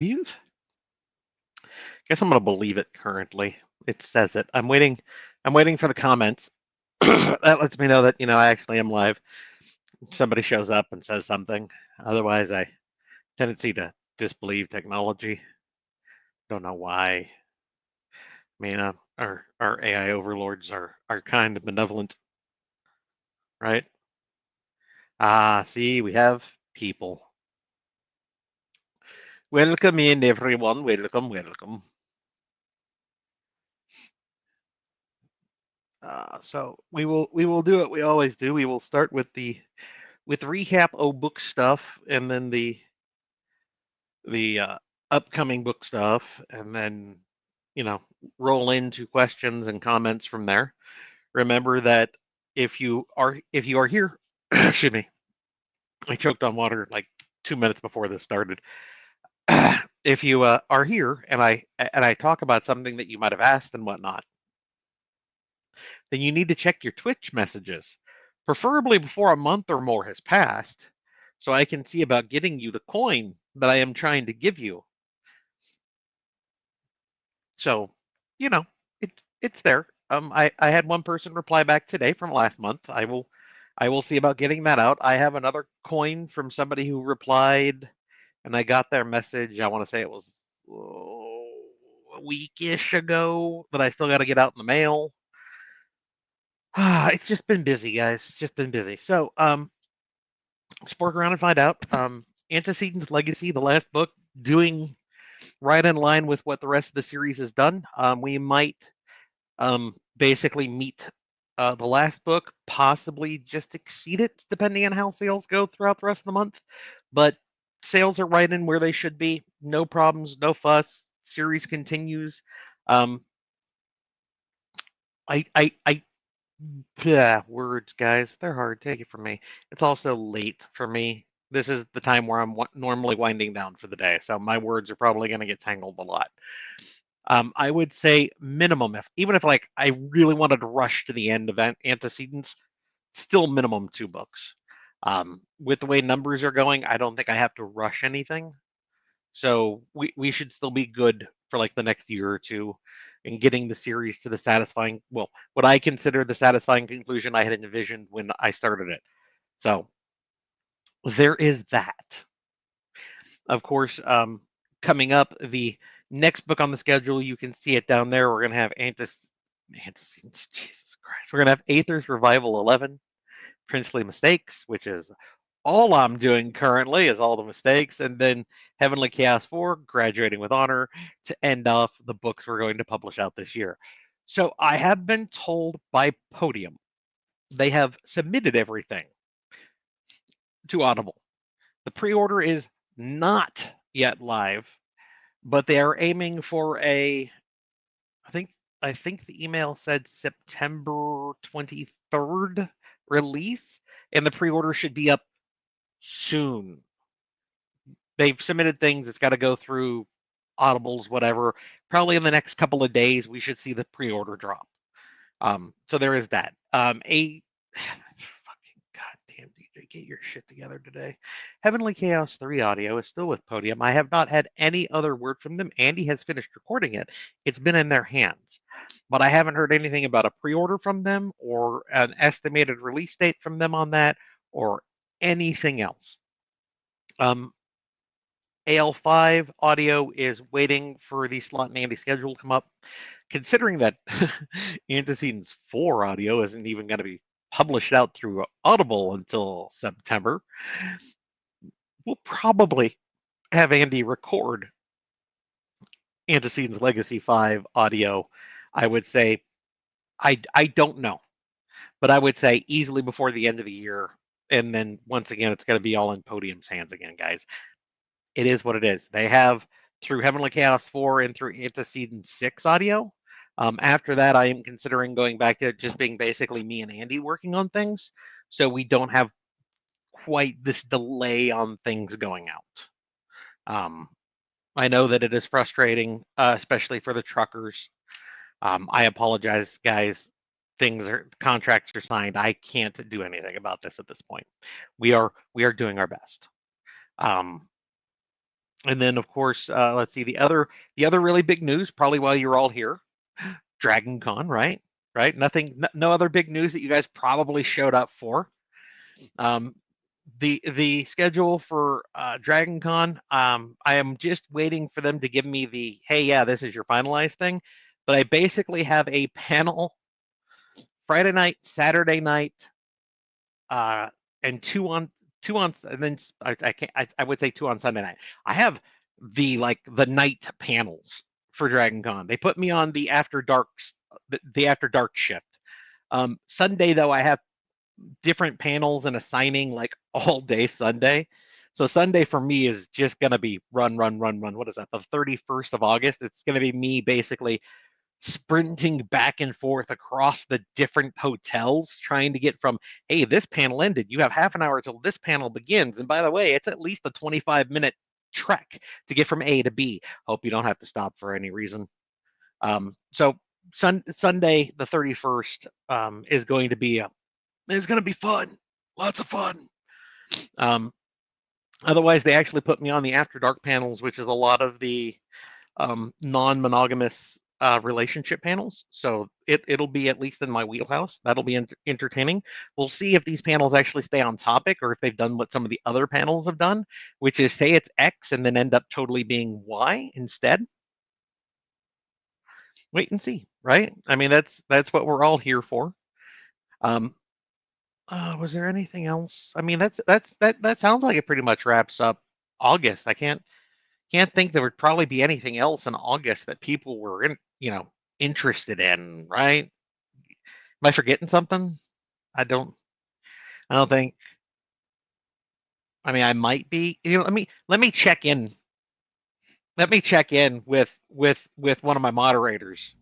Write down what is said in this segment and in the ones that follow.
Eve? Guess I'm gonna believe it currently. It says it. I'm waiting for the comments. That lets me know that, I actually am live. Somebody shows up and says something. Otherwise, I tendency to disbelieve technology. Don't know why. I mean, our AI overlords are kind of benevolent, right? Ah, see, we have people. Welcome in, everyone. Welcome, welcome. So we will do what we always do. We will start with recap book stuff, and then the upcoming book stuff, and then you know roll into questions and comments from there. Remember that if you are here, excuse me, I choked on water like 2 minutes before this started. If you are here and I talk about something that you might have asked and whatnot, then you need to check your Twitch messages, preferably before a month or more has passed, so I can see about getting you the coin that I am trying to give you. So, you know, it's there. I had one person reply back today from last month. I will see about getting that out. I have another coin from somebody who replied, and I got their message. I want to say it was a weekish ago that I still got to get out in the mail. It's just been busy, guys. It's just been busy. So, let's work around and find out. Antecedents Legacy, the last book, doing right in line with what the rest of the series has done. We might basically meet the last book, possibly just exceed it, depending on how sales go throughout the rest of the month. But sales are right in where they should be. No problems, no fuss. Series continues. Um, I yeah, words, guys, they're hard. Take it from me. It's also late for me. This is the time where I'm normally winding down for the day, so my words are probably going to get tangled a lot. I would say minimum, if even if like I really wanted to rush to the end of antecedents, still minimum 2 books. With the way numbers are going, I don't think I have to rush anything. So we should still be good for like the next year or two in getting the series to the satisfying, well, what I consider the satisfying conclusion I had envisioned when I started it. So there is that. Of course, coming up, the next book on the schedule, you can see it down there. We're going to have Antecedents. Jesus Christ. We're going to have Aether's Revival 11, Princely Mistakes, which is all I'm doing currently is all the mistakes, and then Heavenly Chaos 4, Graduating with Honor, to end off the books we're going to publish out this year. So I have been told by Podium they have submitted everything to Audible. The pre-order is not yet live, but they are aiming for I think I think the email said September 23rd release, and the pre-order should be up soon. They've submitted things. It's got to go through Audibles, whatever. Probably in the next couple of days, we should see the pre-order drop. So there is that. Fucking goddamn DJ, get your shit together today. Heavenly Chaos 3 audio is still with Podium. I have not had any other word from them. Andy has finished recording it. It's been in their hands. But I haven't heard anything about a pre-order from them or an estimated release date from them on that or anything else. Um, AL5 audio is waiting for the slot and Andy schedule to come up. Considering that Antecedents 4 audio isn't even going to be published out through Audible until September, we'll probably have Andy record Antecedents Legacy 5 audio. I would say, I don't know, but I would say easily before the end of the year. And then once again, it's going to be all in Podium's hands again, guys. It is what it is. They have through Heavenly Chaos 4 and through Antecedent 6 audio. After that, I am considering going back to just being basically me and Andy working on things, so we don't have quite this delay on things going out. Um, I know that it is frustrating, especially for the truckers. I apologize, guys. Contracts are signed. I can't do anything about this at this point. We are doing our best. Um, And then, of course, let's see the other really big news, probably while you're all here, Dragon Con, right? Right? Nothing, no other big news that you guys probably showed up for. Um, the schedule for Dragon Con, I am just waiting for them to give me the hey, yeah, this is your finalized thing. But I basically have a panel Friday night, Saturday night, uh, and two on, and then I can't. I would say two on Sunday night. I have the night panels for Dragon Con. They put me on the after dark shift. Sunday though, I have different panels and assigning like all day Sunday. So Sunday for me is just gonna be run, run, run, run. What is that? The 31st of August. It's gonna be me basically sprinting back and forth across the different hotels trying to get from, hey, this panel ended, you have half an hour till this panel begins, and by the way, it's at least a 25-minute trek to get from A to B. Hope you don't have to stop for any reason. So Sunday the 31st is going to be fun, lots of fun. um, Otherwise they actually put me on the after dark panels, which is a lot of the non-monogamous relationship panels. So it'll be at least in my wheelhouse. That'll be entertaining. We'll see if these panels actually stay on topic or if they've done what some of the other panels have done, which is say it's X and then end up totally being Y instead. Wait and see, right? I mean, that's what we're all here for. Um, was there anything else? I mean, that sounds like it pretty much wraps up August. I can't think there would probably be anything else in August that people were interested in, right? Am I forgetting something? I don't I don't think. I mean, I might be. Let me check in. Let me check in with one of my moderators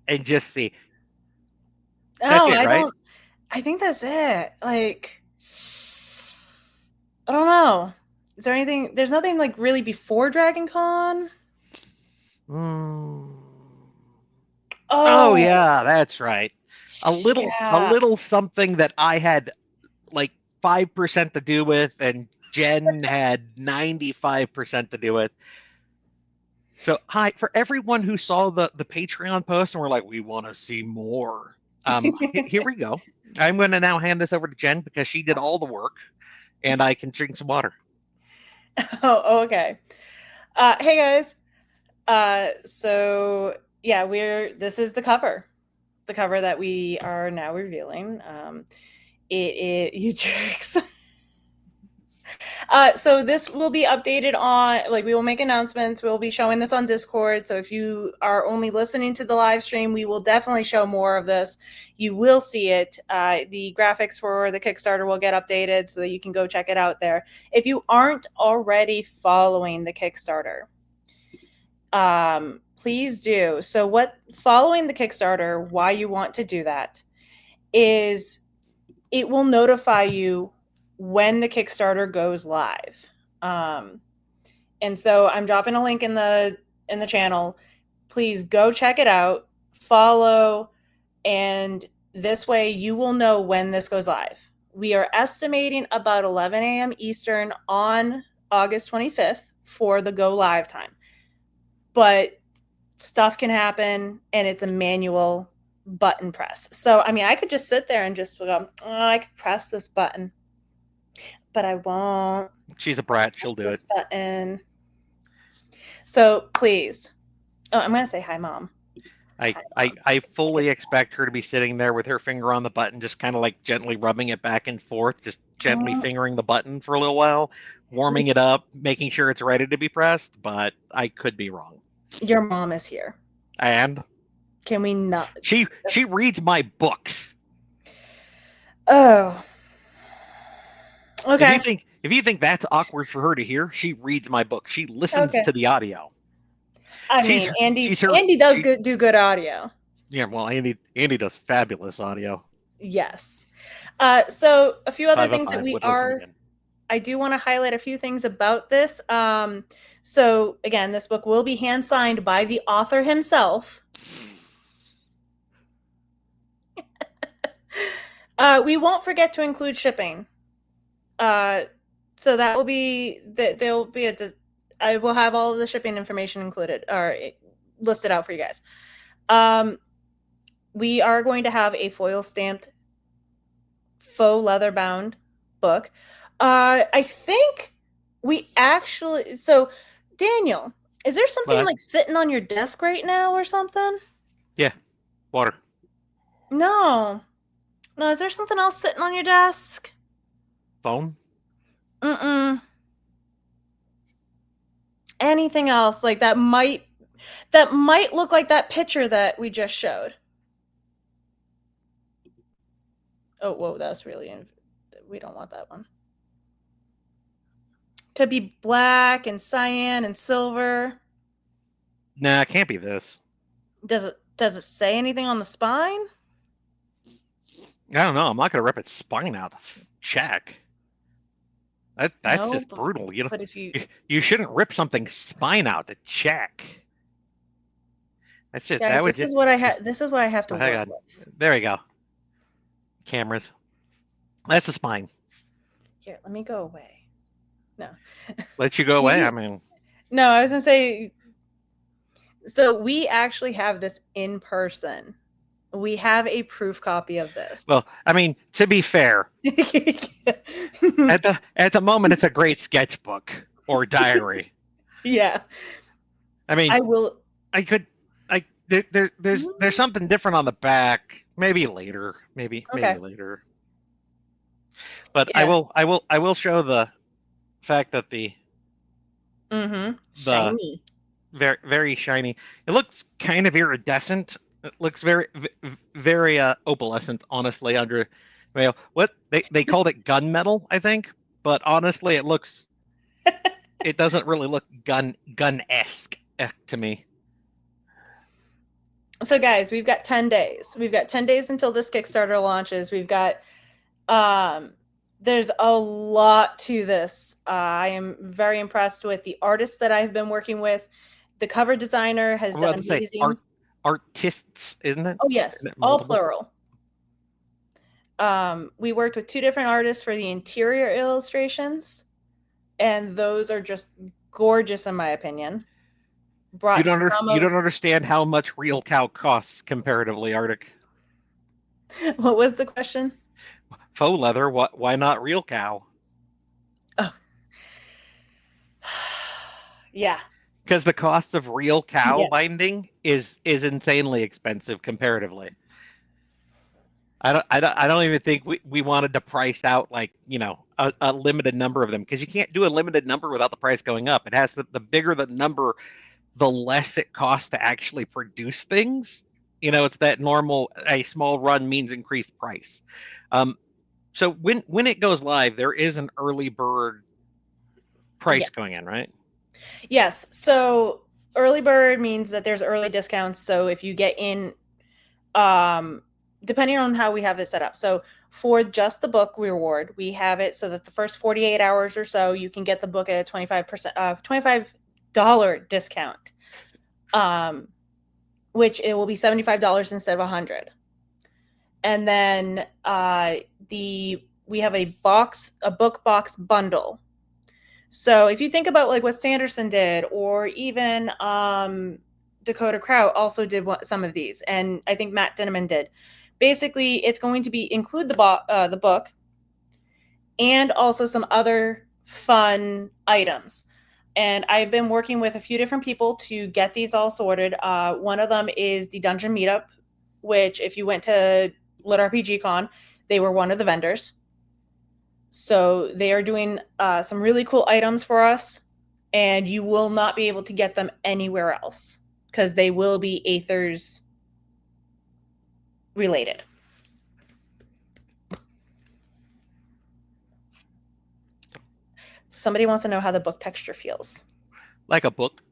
and just see. That's Oh, it, right? I think that's it. Like, I don't know. Is there anything? There's nothing like really before Dragon Con. Mm. Oh Oh, yeah, that's right. A yeah. little something that I had like 5% to do with, and Jen had 95% to do with. So, hi for everyone who saw the Patreon post and we're like, we want to see more. Here we go. I'm going to now hand this over to Jen because she did all the work, and I can drink some water. Oh, okay. Hey guys. So yeah, this is the cover that we are now revealing. You jerks. So this will be updated on, like, we will make announcements. We'll be showing this on Discord. So if you are only listening to the live stream, we will definitely show more of this. You will see it. The graphics for the Kickstarter will get updated so that you can go check it out there. If you aren't already following the Kickstarter, please do. So following the Kickstarter, why you want to do that is it will notify you when the Kickstarter goes live. Um, and so I'm dropping a link in the channel. Please go check it out, follow, and this way you will know when this goes live. We are estimating about 11 a.m. Eastern on August 25th for the go live time. But stuff can happen and it's a manual button press. So, I mean, I could just sit there and just go, oh, I could press this button, but I won't She's a brat. press She'll do it. this button. So please, I'm going to say hi, Mom. I, Hi, I Mom. I fully expect her to be sitting there with her finger on the button, just kind of like gently rubbing it back and forth, just gently Oh, fingering the button for a little while, warming it up, making sure it's ready to be pressed. But I could be wrong. your mom is here. And Can we not? she reads my books. Oh, okay. If you think that's awkward for her to hear, she reads my book. She listens Okay. to the audio. I She's mean, Andy, she's her Andy does she do good audio. Yeah, well, Andy does fabulous audio. Yes. So a few other Five of things that five would listen again. I do want to highlight a few things about this. So again, this book will be hand signed by the author himself. We won't forget to include shipping. Uh, so that will be that there will be I will have all of the shipping information included or listed out for you guys. We are going to have a foil stamped faux leather bound book. I think we actually, so Daniel, is there something But like sitting on your desk right now or something? yeah, water. No. No, is there something else sitting on your desk? Phone. Mm-mm. Anything else like that might look like that picture that we just showed. Oh, whoa, that's really we don't want that one. Could be black and cyan and silver. Nah, it can't be this. Does it say anything on the spine? I don't know. I'm not gonna rip its spine out. Check. That's No, just brutal. You know, but if you you shouldn't rip something's spine out to check. That's just guys, that would this just. is what I have. This is what I have to Oh, hang work on. with. There we go. Cameras. That's the spine. Here, let me go away. No. Let you go away. I mean, No, I was gonna say. So we actually have this in person. We have a proof copy of this. well, I mean, to be fair, at the moment, it's a great sketchbook or diary. Yeah. I mean, I will. there's something different on the back. Maybe later. Maybe Okay. later. But Yeah. I will show the fact that the Shiny. very very shiny. It looks kind of iridescent. It looks very opalescent, honestly. Under well, what they called it gunmetal, I think. But honestly, it looks. It doesn't really look gun-esque to me. So guys, we've got 10 days. We've got 10 days until this Kickstarter launches. We've got there's a lot to this. I am very impressed with the artists that I've been working with. The cover designer has done amazing. Artists, isn't it? Oh yes, all plural. We worked with 2 different artists for the interior illustrations, and those are just gorgeous in my opinion. You don't understand how much real cow costs comparatively, Arctic. What was the question? Faux leather. Why not real cow? Oh. Yeah. Because the cost of real cow binding is insanely expensive comparatively. I don't even think we wanted to price out like a limited number of them, because you can't do a limited number without the price going up. It has the bigger the number, the less it costs to actually produce things. It's that normal, a small run means increased price. So when it goes live, there is an early bird price going in, right? Yes. So early bird means that there's early discounts. So if you get in, depending on how we have it set up. So for just the book reward, we have it so that the first 48 hours or so, you can get the book at a 25%, $25 discount, which it will be $75 instead of $100. And then we have a book box bundle. So if you think about like what Sanderson did, or even Dakota Kraut also did some of these, and I think Matt Dinneman did. Basically, it's going to include the book and also some other fun items. And I've been working with a few different people to get these all sorted. One of them is the Dungeon Meetup, which if you went to Lit RPG Con, they were one of the vendors. So they are doing some really cool items for us, and you will not be able to get them anywhere else because they will be Aethers related. Somebody wants to know how the book texture feels. Like a book.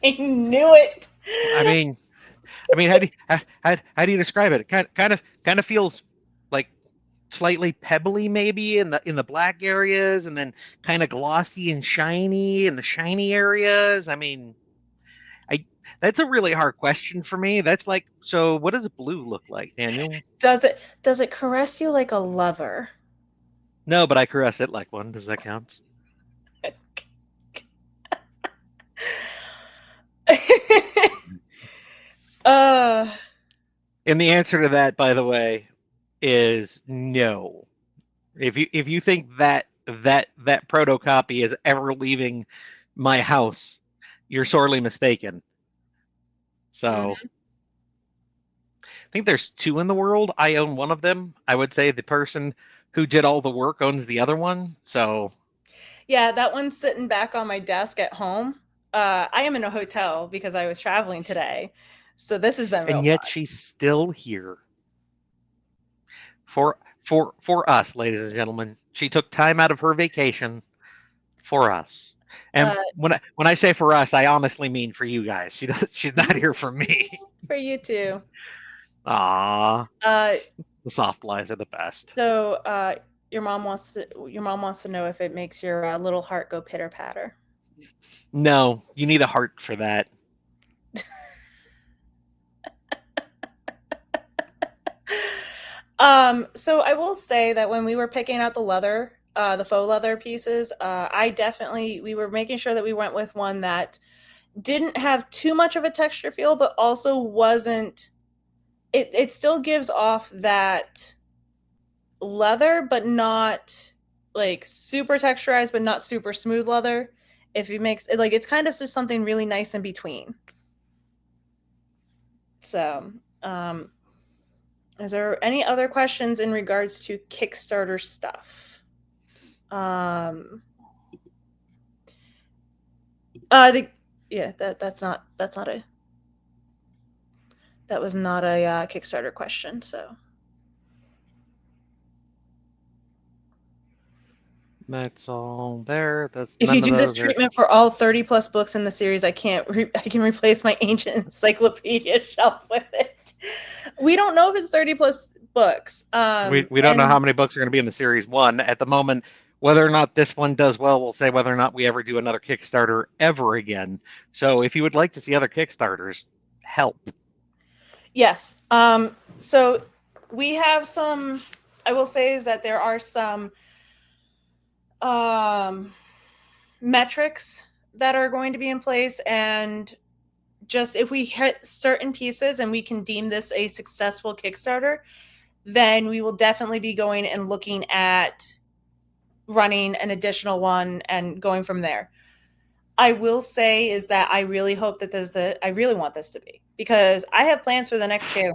I knew it. I mean, how do you describe it? It kind of feels like slightly pebbly, maybe in the black areas, and then kind of glossy and shiny in the shiny areas. I mean, that's a really hard question for me. That's like, so what does blue look like, Daniel? Does it caress you like a lover? No, but I caress it like one. Does that count? And the answer to that, by the way, is no. If you think that protocopy is ever leaving my house, you're sorely mistaken. So Mhm. I think there's two in the world. I own one of them. I would say the person who did all the work owns the other one. So, Yeah, that one's sitting back on my desk at home. I am in a hotel because I was traveling today, so this has been real and fun. yet she's still here for for us, ladies and gentlemen. She took time out of her vacation for us. And Uh, when I say for us, I honestly mean for you guys. She's not here for me. for you too. Ah, Uh, the soft lies are the best. so your mom wants to know if it makes your little heart go pitter patter. No, you need a heart for that. So I will say that when we were picking out the leather, the faux leather pieces, we were making sure that we went with one that didn't have too much of a texture feel, but also wasn't. It still gives off that leather, but not like super texturized, but not super smooth leather. If it makes it like it's kind of just something really nice in between. So, is there any other questions in regards to Kickstarter stuff? Um, the yeah, that's not a that was not a Kickstarter question. So That's all there. That's if you none of do this those are. treatment for all 30 plus books in the series, I can replace my ancient encyclopedia shelf with it. We don't know if it's 30 plus books. We don't know how And many books are going to be in the series one at the moment. Whether or not this one does well will say whether or not we ever do another Kickstarter ever again. So if you would like to see other Kickstarters, help. yes. So we have some, I will say is that there are some um metrics that are going to be in place, and just if we hit certain pieces and we can deem this a successful Kickstarter, then we will definitely be going and looking at running an additional one and going from there. I will say is that I really hope that I really want this to be, because I have plans for the next two.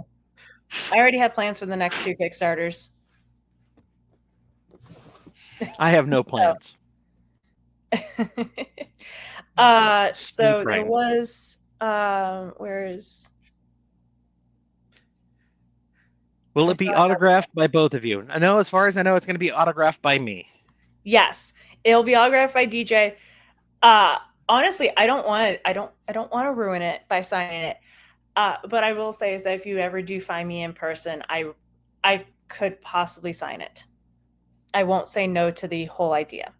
I already have plans for the next two Kickstarters. I have no So, plans. Just to be so there frank. was where is Will I it be thought autographed by both of you? I know, as far as I know, it's going to be autographed by me. yes, it'll be autographed by DJ. Uh honestly, I don't want to ruin it by signing it. But I will say is that if you ever do find me in person, I could possibly sign it. I won't say no to the whole idea.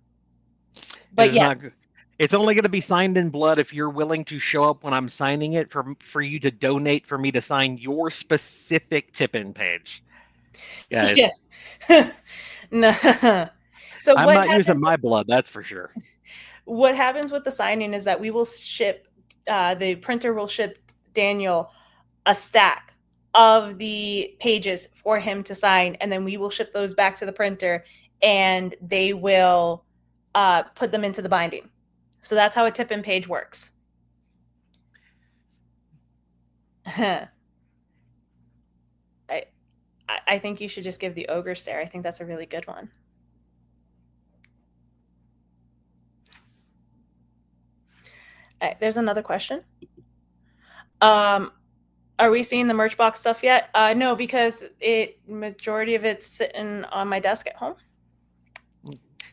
It But is yes, not. It's only going to be signed in blood if you're willing to show up when I'm signing it for you to donate for me to sign your specific tip-in page, guys. yeah. No. So I'm not using my blood, that's for sure. what happens with the signing is that we will ship the printer will ship Daniel a stack of the pages for him to sign, and then we will ship those back to the printer, and they will put them into the binding. So that's how a tip-in page works. I I think you should just give the ogre stare. I think that's a really good one. All right, there's another question. Um, are we seeing the merch box stuff yet? No, because majority of it's sitting on my desk at home.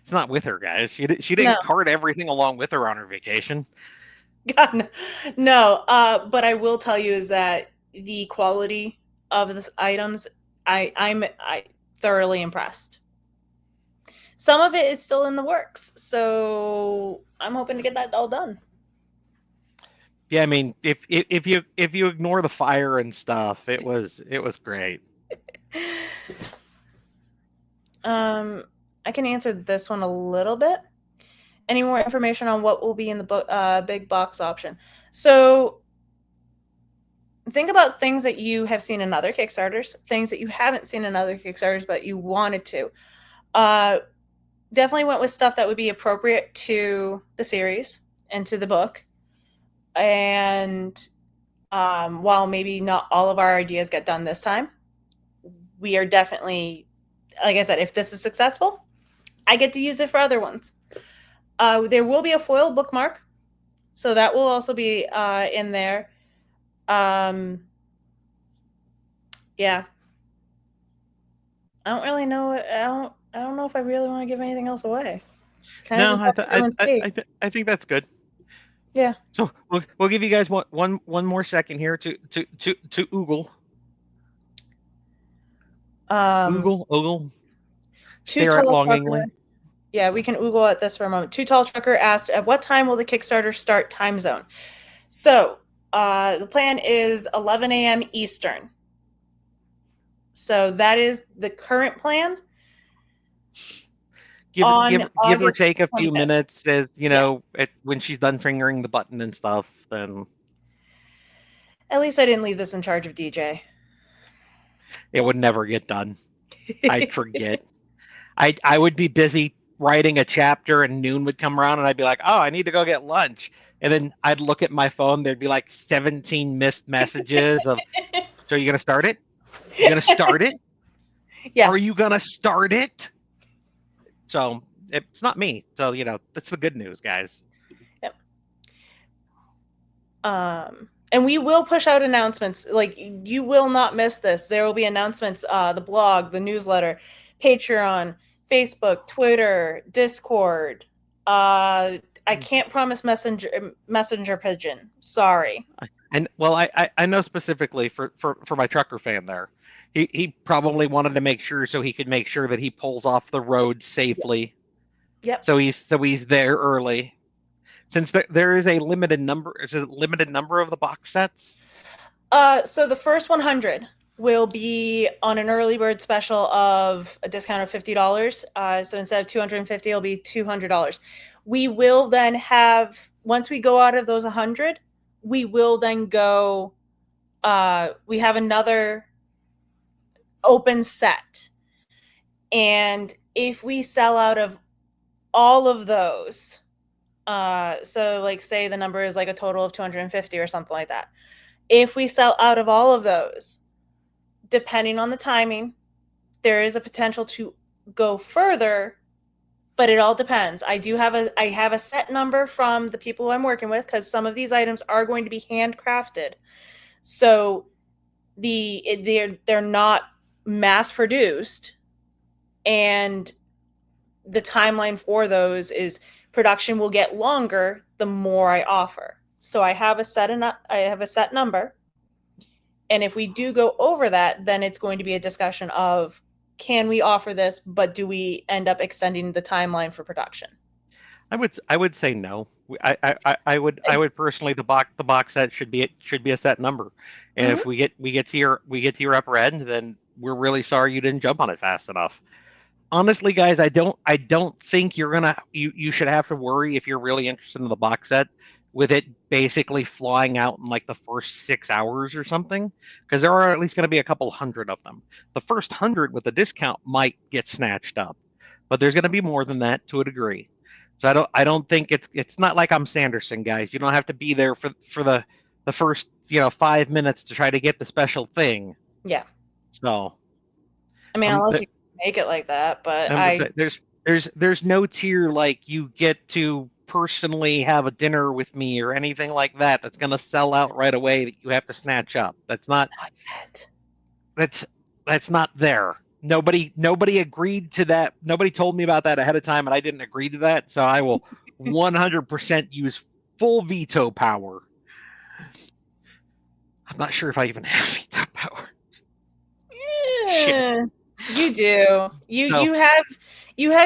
It's not with her, guys. She No, didn't cart everything along with her on her vacation. God, no. No. But I will tell you is that the quality of the items, I thoroughly impressed. Some of it is still in the works, so I'm hoping to get that all done. Yeah, I mean, if you ignore the fire and stuff, it was great. I can answer this one a little bit. Any more information on what will be in the big box option? So think about things that you have seen in other Kickstarters, things that you haven't seen in other Kickstarters, but you wanted to. Definitely went with stuff that would be appropriate to the series and to the book. And while maybe not all of our ideas get done this time, we are definitely, like I said, if this is successful, I get to use it for other ones. There will be a foil bookmark, so that will also be in there. Yeah, I don't really know. I don't know if I really want to give anything else away. Kind of No, just have to go and see. I think that's good. Yeah. So we'll give you guys one more second here to Google. Oogle. Too Stare at Tall longingly. Trucker. Yeah, we can Google at this for a moment. Too Tall Trucker asked, "At what time will the Kickstarter start time zone?" So the plan is 11 a.m. Eastern. So that is the current plan. Give or August take a few 25th. minutes, as when she's done fingering the button and stuff. Then at least I didn't leave this in charge of DJ. It would never get done. I'd forget. I would be busy writing a chapter, and noon would come around, and I'd be like, "Oh, I need to go get lunch." And then I'd look at my phone. There'd be like 17 missed messages of, "So you gonna start it? You gonna start it? Yeah. Are you gonna start it?" So it's not me. So that's the good news, guys. Yep. And we will push out announcements. Like, you will not miss this. There will be announcements, the blog, the newsletter, Patreon, Facebook, Twitter, Discord. I can't promise messenger pigeon. Sorry. And well, I know specifically for my trucker fan there. He probably wanted to make sure, so he could make sure that he pulls off the road safely. Yep. So he's there early. Since there is a limited number of the box sets. So the first 100 will be on an early bird special of a discount of $50. So instead of $250, it'll be $200. We will then have, once we go out of those 100, we will then go. We have another open set, and if we sell out of all of those, so like say the number is like a total of 250 or something like that. If we sell out of all of those, depending on the timing, there is a potential to go further, but it all depends. I have a set number from the people I'm working with, because some of these items are going to be handcrafted. So they're not mass produced, and the timeline for those is production will get longer the more I offer. So I have a set number, and if we do go over that, then it's going to be a discussion of, can we offer this, but do we end up extending the timeline for production? I would say no. I would personally, the box set should be a set number, and if we get to your upper end, then we're really sorry you didn't jump on it fast enough. Honestly, guys, I don't think you should have to worry if you're really interested in the box set with it basically flying out in like the first 6 hours or something, because there are at least going to be a couple hundred of them. The first 100 with the discount might get snatched up, but there's going to be more than that to a degree. So I don't think it's not like I'm Sanderson, guys. You don't have to be there for the first 5 minutes to try to get the special thing. Yeah. So I mean, unless you make it like that, but there's no tier like you get to personally have a dinner with me or anything like that that's going to sell out right away that you have to snatch up. That's not yet. That's not there. Nobody agreed to that. Nobody told me about that ahead of time, and I didn't agree to that. So I will 100% use full veto power. I'm not sure if I even have veto power. Shit. You do. You have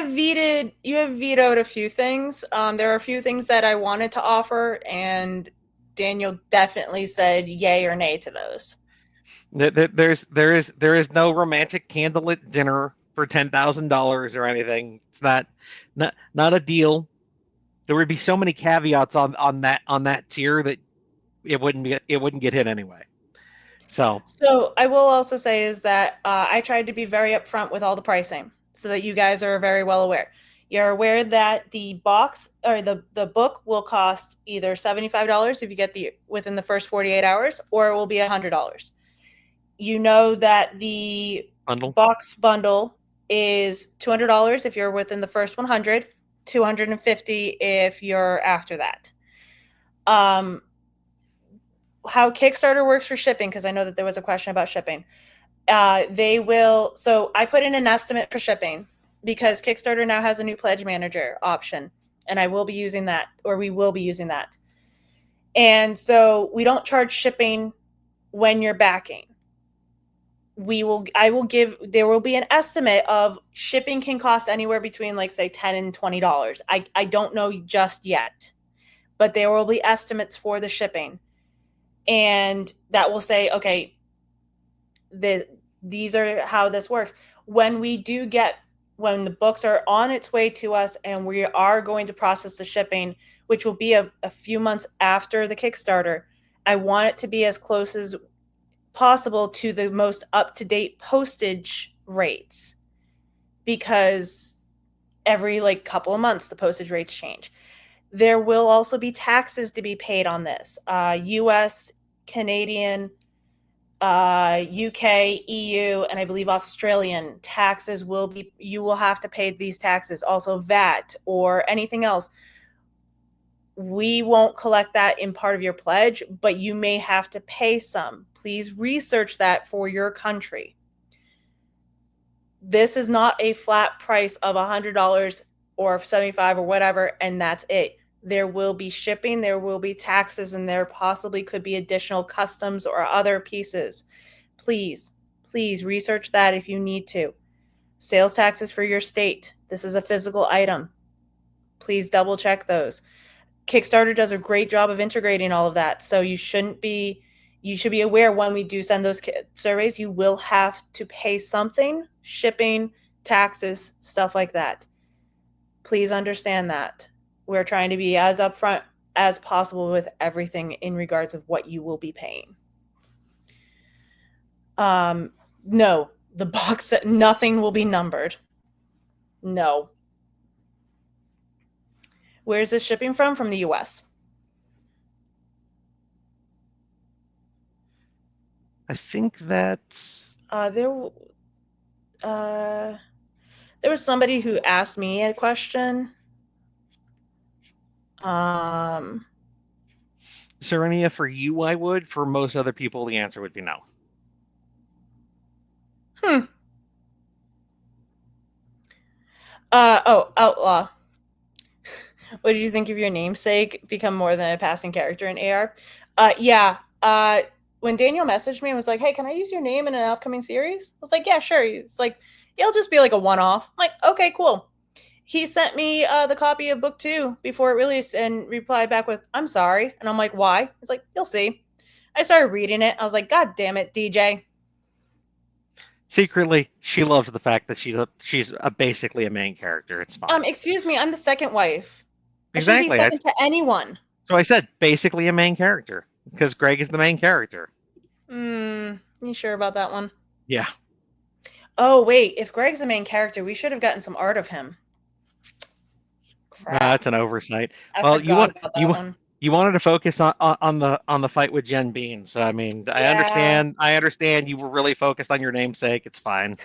vetoed a few things. There are a few things that I wanted to offer, and Daniel definitely said yay or nay to those. There is no romantic candlelit dinner for $10,000 or anything. It's not a deal. There would be so many caveats on that tier that it wouldn't get hit anyway. So I will also say is that I tried to be very upfront with all the pricing so that you guys are very well aware. You're aware that the box or the book will cost either $75 if you get the within the first 48 hours, or it will be $100. You know that the Bundle. box bundle is $200 if you're within the first 100, 250 if you're after that. How Kickstarter works for shipping, because I know that there was a question about shipping. So I put in an estimate for shipping because Kickstarter now has a new pledge manager option, and I will be using that, or we will be using that. And so we don't charge shipping when you're backing. There will be an estimate of shipping can cost anywhere between like say $10 and $20. I don't know just yet, but there will be estimates for the shipping. And that will say, okay, these are how this works. When the books are on its way to us and we are going to process the shipping, which will be a few months after the Kickstarter, I want it to be as close as possible to the most up-to-date postage rates, because every like couple of months the postage rates change. There will also be taxes to be paid on this. US, Canadian, UK, EU, and I believe Australian taxes you will have to pay these taxes. Also VAT or anything else. We won't collect that in part of your pledge, but you may have to pay some. Please research that for your country. This is not a flat price of $100 or $75 or whatever, and that's it. There will be shipping, there will be taxes, and there possibly could be additional customs or other pieces. Please research that if you need to. Sales taxes for your state. This is a physical item. Please double check those. Kickstarter does a great job of integrating all of that. So you should be aware when we do send those surveys, you will have to pay something, shipping, taxes, stuff like that. Please understand that. We're trying to be as upfront as possible with everything in regards of what you will be paying. No, the box, nothing will be numbered. No. Where is this shipping from? From the US. I think that There was somebody who asked me a question. Serenia, for you, I would. For most other people, the answer would be no. Outlaw. What did you think of your namesake become more than a passing character in AR? Yeah. When Daniel messaged me and was like, hey, can I use your name in an upcoming series? I was like, yeah, sure. He's like, it'll just be like a one-off. I'm like, okay, cool. He sent me the copy of book 2 before it released and replied back with, I'm sorry. And I'm like, why? He's like, you'll see. I started reading it. I was like, God damn it, DJ. Secretly, she loves the fact that she's basically a main character. It's fine. Excuse me, I'm the second wife. Exactly. I shouldn't be second to anyone. So I said basically a main character because Greg is the main character. You sure about that one? Yeah. Oh wait, if Greg's the main character, we should have gotten some art of him. That's an oversight. Well, you wanted to focus on the fight with Jen Bean. So I mean, yeah. I understand you were really focused on your namesake. It's fine.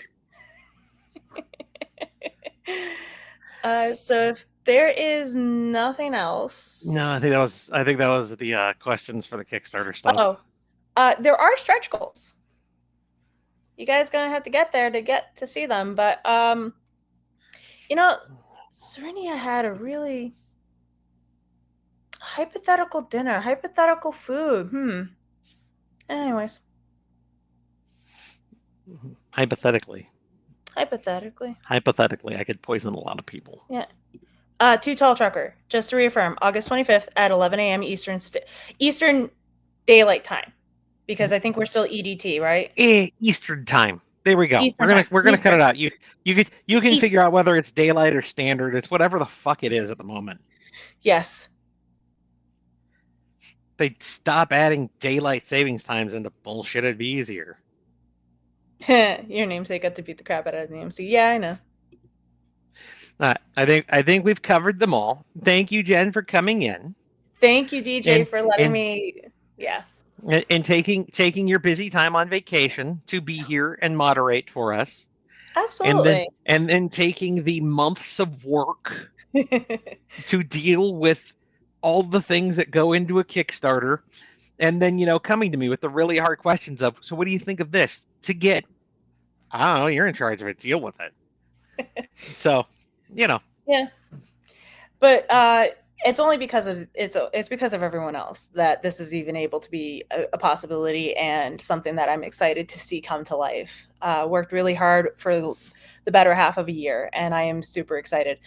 So if there is nothing else, no, I think that was the questions for the Kickstarter stuff. There are stretch goals. You guys gonna have to get there to get to see them, but Serenia had a really hypothetical dinner, hypothetical food. Anyways. Hypothetically, I could poison a lot of people. Yeah. Too Tall Trucker, just to reaffirm, August 25th at 11 a.m. Eastern Daylight Time, because I think we're still EDT, right? Eastern Time. There we go. We're gonna cut it out. You can figure out whether it's daylight or standard. It's whatever the fuck it is at the moment. Yes. they'd stop adding daylight savings times into bullshit, it'd be easier. Your namesake got to beat the crap out of the AMC. Yeah, I know. I think we've covered them all. Thank you, Jen, for coming in Thank you, DJ, and for letting and me. Yeah, and taking your busy time on vacation to be here and moderate for us, and then absolutely. taking the months of work to deal with all the things that go into a Kickstarter, and then coming to me with the really hard questions of, so what do you think of this? To get, I don't know, you're in charge of it, deal with it. So, you know, Yeah, but it's only because of it's because of everyone else that this is even able to be a possibility and something that I'm excited to see come to life. Worked really hard for the better half of a year, and I am super excited.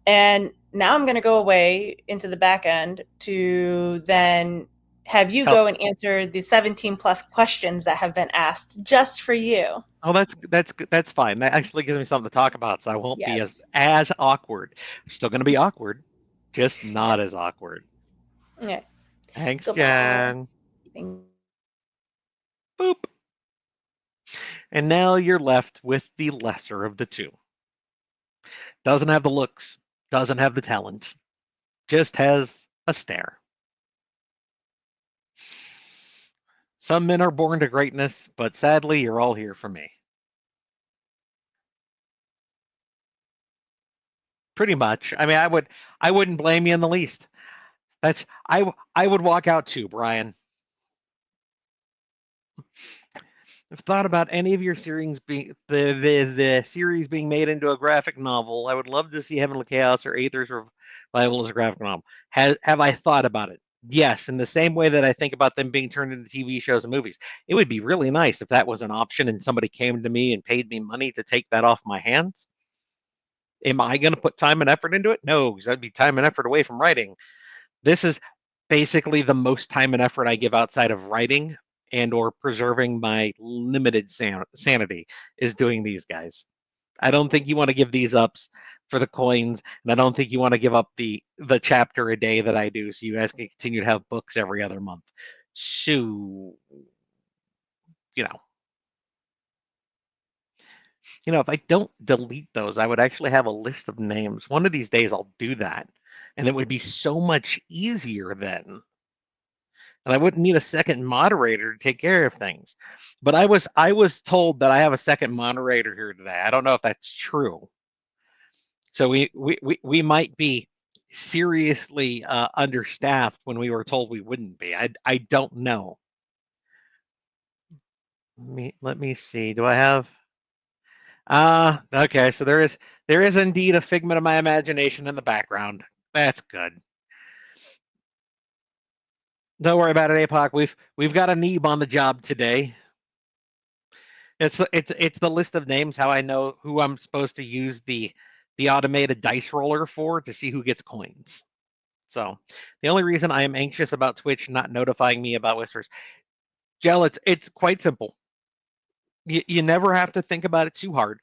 And now I'm going to go away into the back end to then have you help. go and answer the 17 plus questions that have been asked just for you. Oh, that's fine. That actually gives me something to talk about, so I won't be as Yes. awkward. Still going to be awkward, just not as awkward. Yeah. Thanks, Goodbye. Jen. Boop. And now you're left with the lesser of the two. Doesn't have the looks, doesn't have the talent, just has a stare. Some men are born to greatness, but sadly, you're all here for me. Pretty much. I mean, I wouldn't blame you in the least. I would walk out too, Brian. I've thought about any of your series being the series being made into a graphic novel. I would love to see Heavenly Chaos or Aether's Revival as a graphic novel. Have I thought about it? Yes, in the same way that I think about them being turned into TV shows and movies. It would be really nice if that was an option and somebody came to me and paid me money to take that off my hands. Am I going to put time and effort into it? No, because that'd be time and effort away from writing. This is basically the most time and effort I give outside of writing and or preserving my limited sanity is doing these guys. I don't think you want to give these ups for the coins, and I don't think you want to give up the chapter a day that I do, so you guys can continue to have books every other month. So, you know, if I don't delete those, I would actually have a list of names. One of these days, I'll do that, and it would be so much easier then, and I wouldn't need a second moderator to take care of things. But I was told that I have a second moderator here today. I don't know if that's true. So we might be seriously understaffed when we were told we wouldn't be. I don't know. Let me see. Do I have? Okay. So there is indeed a figment of my imagination in the background. That's good. Don't worry about it, APOC. We've got a Neeb on the job today. It's the list of names, how I know who I'm supposed to use the automated dice roller for to see who gets coins. So the only reason I am anxious about Twitch not notifying me about whispers, Gel, it's quite simple. You never have to think about it too hard.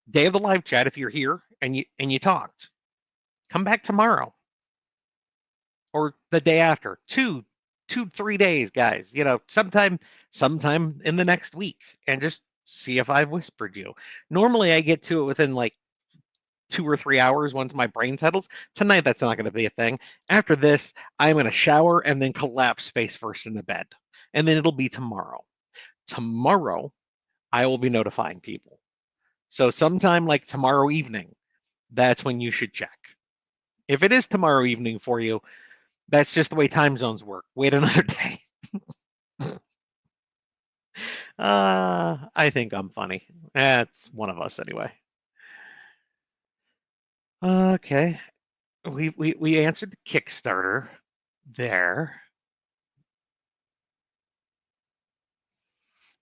Day of the live chat, if you're here and you talked, come back tomorrow or the day after. 3 days, guys. Sometime in the next week, and just see if I've whispered you. Normally, I get to it within like 2 or 3 hours once my brain settles. Tonight, that's not going to be a thing. After this, I'm going to shower and then collapse face first in the bed. And then it'll be tomorrow. Tomorrow, I will be notifying people. So sometime like tomorrow evening, that's when you should check. If it is tomorrow evening for you, that's just the way time zones work. Wait another day. I think I'm funny. That's one of us anyway. Okay. We answered the Kickstarter there.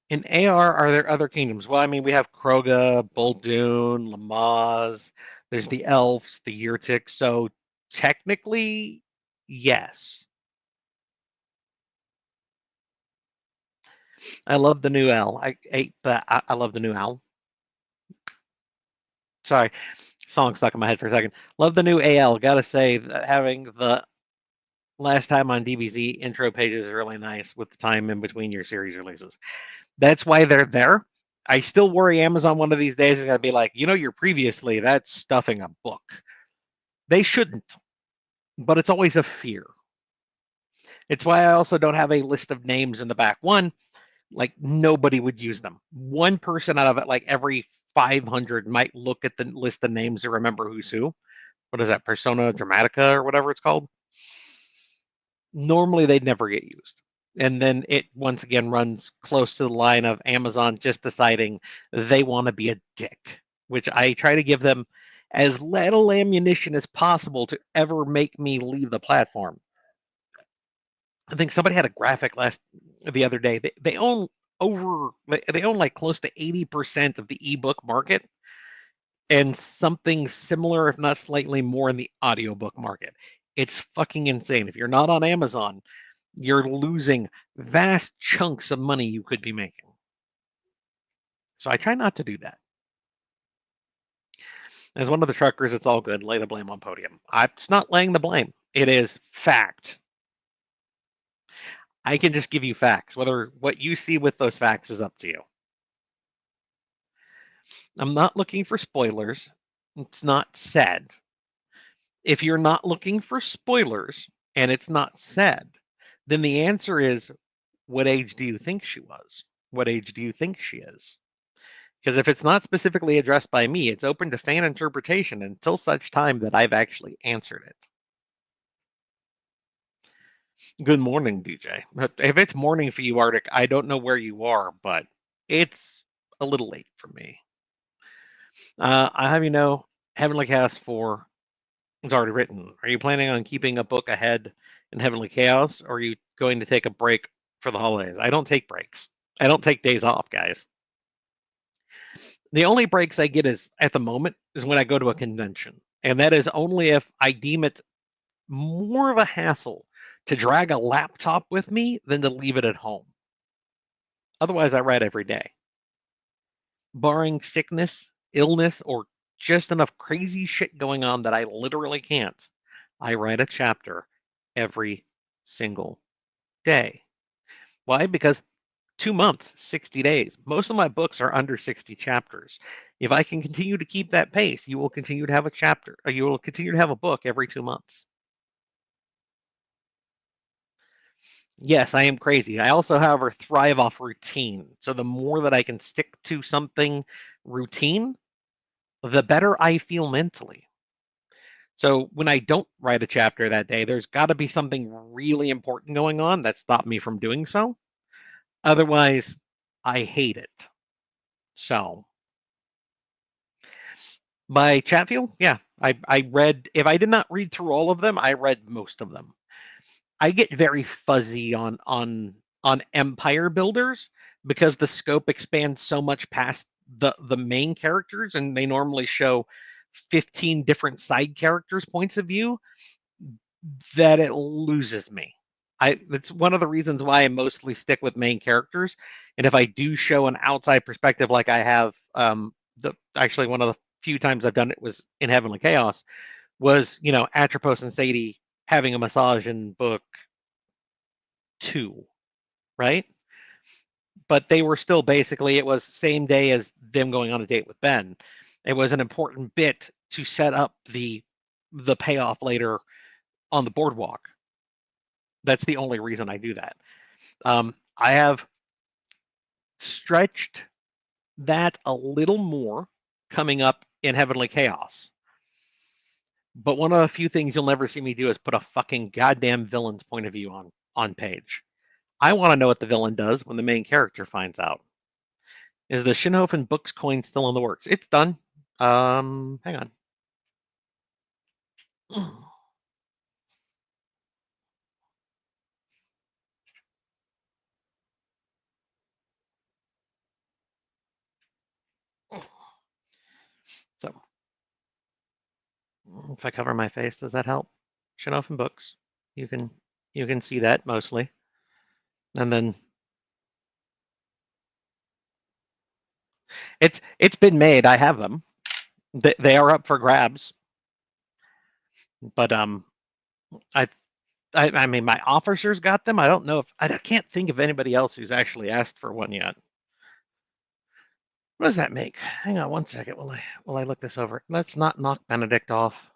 In AR, are there other kingdoms? Well, I mean, we have Kroga, Boldoon, Lamaze. There's the elves, the Yurtik. So technically, yes. I love the new owl. I love the new owl. Sorry, song stuck in my head for a second. Love the new AL. Gotta say that having last time on DBZ, intro pages are really nice with the time in between your series releases. That's why they're there. I still worry Amazon one of these days is going to be like, your previously, that's stuffing a book. They shouldn't, but it's always a fear. It's why I also don't have a list of names in the back. One, like nobody would use them. One person out of it, like every 500, might look at the list of names to remember who's who. What is that, Persona Dramatica or whatever it's called? Normally, they'd never get used. And then it once again runs close to the line of Amazon just deciding they want to be a dick, which I try to give them as little ammunition as possible to ever make me leave the platform. I think somebody had a graphic the other day. They own like close to 80% of the ebook market and something similar, if not slightly more, in the audiobook market. It's fucking insane. If you're not on Amazon, you're losing vast chunks of money you could be making. So I try not to do that. As one of the truckers, it's all good. Lay the blame on Podium. It's not laying the blame. It is fact. I can just give you facts. Whether what you see with those facts is up to you. I'm not looking for spoilers. It's not said. If you're not looking for spoilers and it's not said, then the answer is, what age do you think she was? What age do you think she is? Because if it's not specifically addressed by me, it's open to fan interpretation until such time that I've actually answered it. Good morning, DJ. If it's morning for you, Arctic, I don't know where you are, but it's a little late for me. I have Heavenly Chaos 4 is already written. Are you planning on keeping a book ahead in Heavenly Chaos, or are you going to take a break for the holidays? I don't take breaks. I don't take days off, guys. The only breaks I get is at the moment is when I go to a convention, and that is only if I deem it more of a hassle to drag a laptop with me than to leave it at home. Otherwise, I write every day. Barring sickness, illness, or just enough crazy shit going on that I literally can't, I write a chapter every single day. Why? Because 2 months, 60 days. Most of my books are under 60 chapters. If I can continue to keep that pace, you will continue to have a chapter, or you will continue to have a book every 2 months. Yes, I am crazy. I also, however, thrive off routine. So the more that I can stick to something routine, the better I feel mentally. So when I don't write a chapter that day, there's got to be something really important going on that stopped me from doing so. Otherwise, I hate it. So by Chatfield, yeah, I read. If I did not read through all of them, I read most of them. I get very fuzzy on empire builders because the scope expands so much past the main characters, and they normally show 15 different side characters' points of view, that it loses me. That's one of the reasons why I mostly stick with main characters. And if I do show an outside perspective, like I have, actually one of the few times I've done it was in Heavenly Chaos, was Atropos and Sadie having a massage in book 2, right? But they were still basically, it was same day as them going on a date with Ben. It was an important bit to set up the payoff later on the boardwalk. That's the only reason I do that. I have stretched that a little more coming up in Heavenly Chaos. But one of the few things you'll never see me do is put a fucking goddamn villain's point of view on page. I want to know what the villain does when the main character finds out. Is the Shinhofen Books coin still in the works? It's done. Hang on. So, if I cover my face, does that help? Shinhofen Books. You can see that mostly. And then it's been made. I have them. They are up for grabs. But I I mean, my officers got them. I don't know if I can't think of anybody else who's actually asked for one yet. What does that make? Hang on one second while I look this over. Let's not knock Benedict off.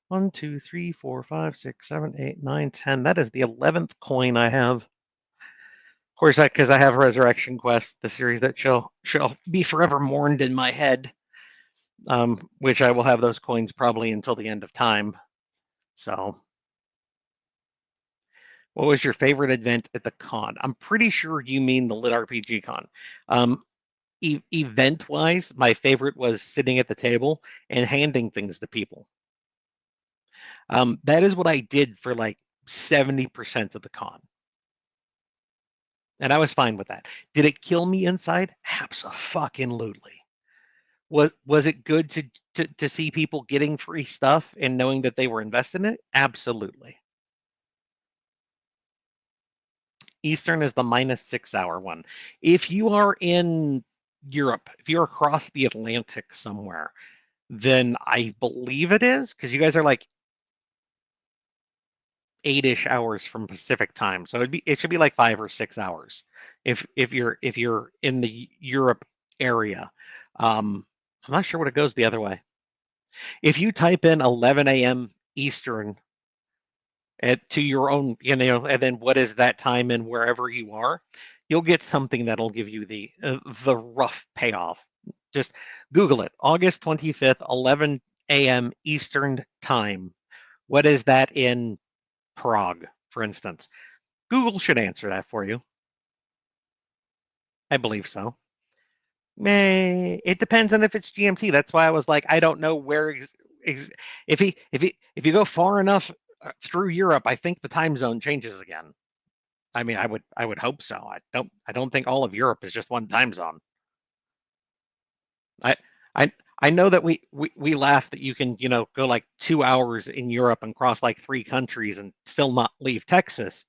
1, 2, 3, 4, 5, 6, 7, 8, 9, 10. That is the 11th coin I have. Of course, because I have Resurrection Quest, the series that shall be forever mourned in my head, which I will have those coins probably until the end of time. So, what was your favorite event at the con? I'm pretty sure you mean the Lit RPG Con. Event-wise, my favorite was sitting at the table and handing things to people. That is what I did for like 70% of the con. And I was fine with that. Did it kill me inside? Abso-fucking-lutely. Was it good to see people getting free stuff and knowing that they were invested in it? Absolutely. Eastern is the -6 hour one. If you are in Europe, if you're across the Atlantic somewhere, then I believe it is, because you guys are like 8-ish hours from Pacific time. So it should be like 5 or 6 hours if you're in the Europe area. I'm not sure what it goes the other way. If you type in 11 a.m. Eastern to your own, and then what is that time in wherever you are, you'll get something that'll give you the rough payoff. Just Google it. August 25th, 11 a.m. Eastern time. What is that in Prague, for instance? Google should answer that for you. I believe so. It depends on if it's GMT. That's why I was like, I don't know where. If you go far enough through Europe, I think the time zone changes again. I mean, I would hope so. I don't think all of Europe is just one time zone. I I I know that we laugh that you can go like 2 hours in Europe and cross like 3 countries and still not leave Texas,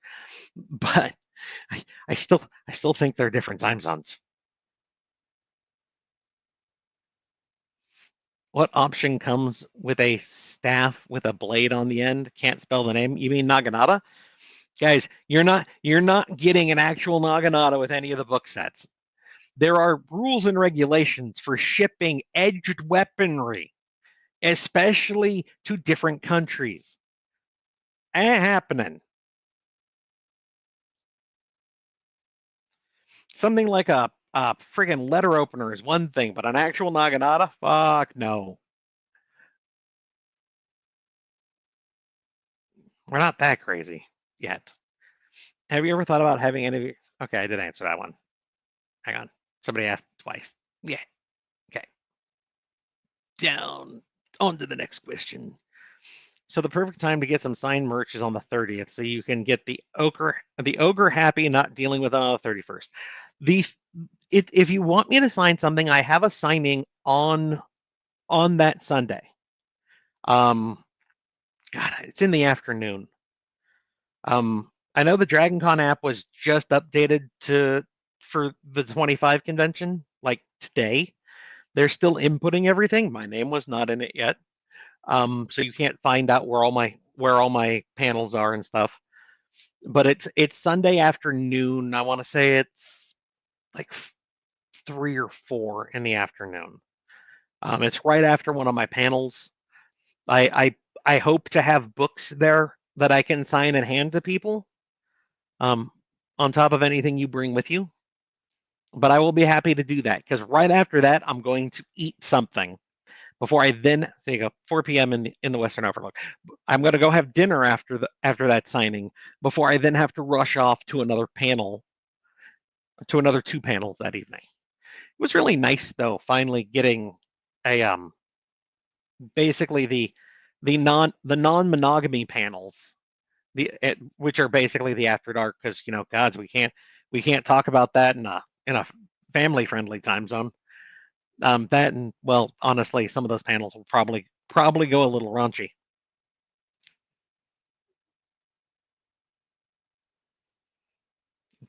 but I still think they're different time zones. What option comes with a staff with a blade on the end? Can't spell the name. You mean Naginata? Guys, you're not getting an actual Naginata with any of the book sets. There are rules and regulations for shipping edged weaponry, especially to different countries. Ain't happening. Something like a friggin' letter opener is one thing, but an actual Naginata? Fuck no. We're not that crazy yet. Have you ever thought about having any of your... Okay, I did answer that one. Hang on. Somebody asked twice. Yeah. Okay. Down. On to the next question. So the perfect time to get some signed merch is on the 30th, so you can get the ogre happy, not dealing with it on the 31st. If you want me to sign something, I have a signing on that Sunday. God, it's in the afternoon. I know the DragonCon app was just updated for the 25 convention, like today. They're still inputting everything. My name was not in it yet, so you can't find out where all my panels are and stuff. But it's Sunday afternoon. I want to say it's like 3 or 4 in the afternoon. It's right after one of my panels. I hope to have books there that I can sign and hand to people, on top of anything you bring with you. But I will be happy to do that, because right after that, I'm going to eat something before I then take a 4 p.m. in the Western Overlook. I'm going to go have dinner after that signing before I then have to rush off to another panel, to another 2 panels that evening. It was really nice though, finally getting a basically the non-monogamy panels, which are basically the After Dark, because gods, we can't talk about that in a family friendly time zone. That, and well, honestly, some of those panels will probably go a little raunchy.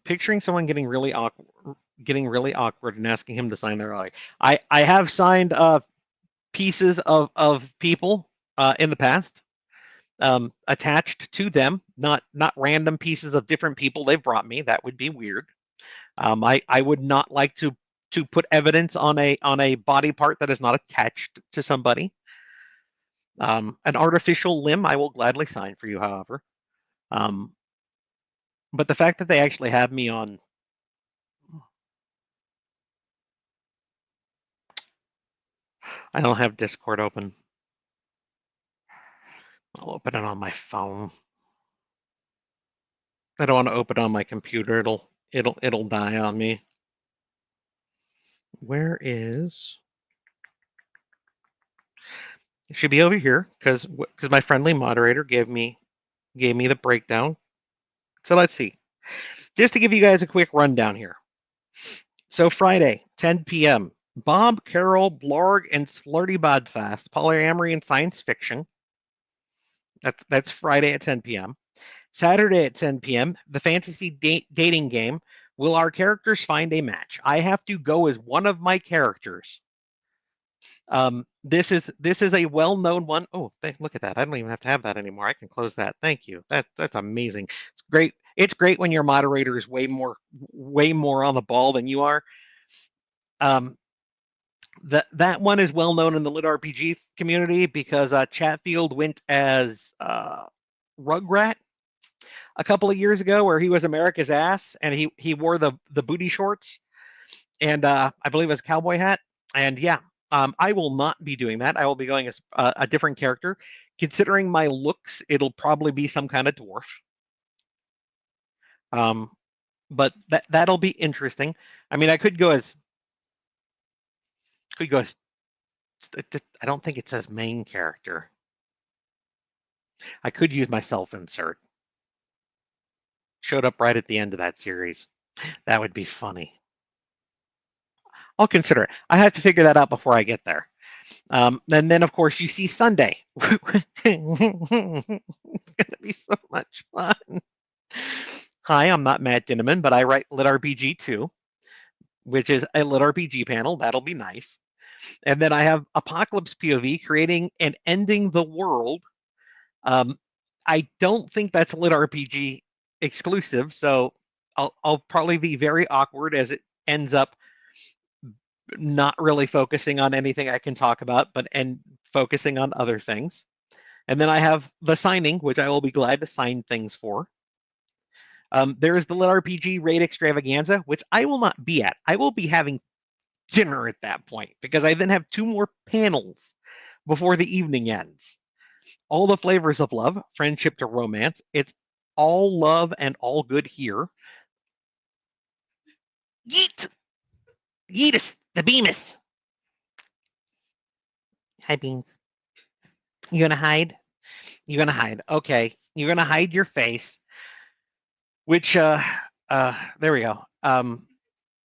Picturing someone getting really awkward and asking him to sign their eye. I have signed pieces of people in the past. attached to them, not random pieces of different people they've brought me. That would be weird. I would not like to put evidence on a body part that is not attached to somebody. An artificial limb I will gladly sign for you, however. Um, but the fact that they actually have me on, I don't have Discord open. I'll open it on my phone. I don't want to open it on my computer. It'll die on me. Where is? It should be over here because my friendly moderator gave me the breakdown. So let's see. Just to give you guys a quick rundown here. So Friday, 10 p.m. Bob, Carol, Blarg, and Slurty Bodfast, polyamory and science fiction. That's Friday at 10 p.m. Saturday at 10 p.m. The fantasy dating game. Will our characters find a match? I have to go as one of my characters. This is a well-known one. Oh, look at that! I don't even have to have that anymore. I can close that. Thank you. That's amazing. It's great. It's great when your moderator is way more on the ball than you are. That one is well known in the lit RPG community because Chatfield went as Rugrat a couple of years ago, where he was America's ass and he wore the booty shorts and I believe as cowboy hat. And yeah, I will not be doing that. I will be going as a different character. Considering my looks, it'll probably be some kind of dwarf. But that'll be interesting. I mean, I could go as. I don't think it says main character. I could use my self insert. Showed up right at the end of that series. That would be funny. I'll consider it. I have to figure that out before I get there. And then, of course, you see Sunday. It's going to be so much fun. Hi, I'm not Matt Dinneman, but I write Lit RPG 2, which is a Lit RPG panel. That'll be nice. And then I have Apocalypse POV, creating and ending the world. I don't think that's Lit RPG exclusive, so I'll probably be very awkward as it ends up not really focusing on anything I can talk about, and focusing on other things. And then I have the signing, which I will be glad to sign things for. There is the Lit RPG Raid Extravaganza, which I will not be at. I will be having dinner at that point because I then have 2 more panels before the evening ends. All the flavors of love, friendship to romance. It's all love and all good here. Yeet! Yeetus! The Bemis! Hi, Beans. You gonna hide? You're gonna hide. Okay. You're gonna hide your face. Which there we go.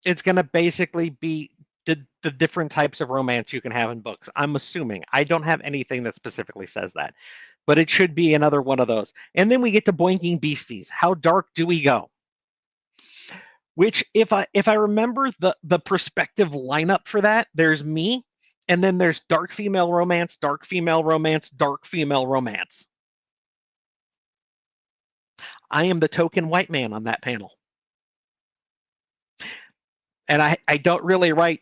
It's gonna basically be the different types of romance you can have in books. I'm assuming. I don't have anything that specifically says that. But it should be another one of those. And then we get to Boinking Beasties. How dark do we go? Which, if I remember the perspective lineup for that, there's me, and then there's dark female romance, dark female romance, dark female romance. I am the token white man on that panel. And I don't really write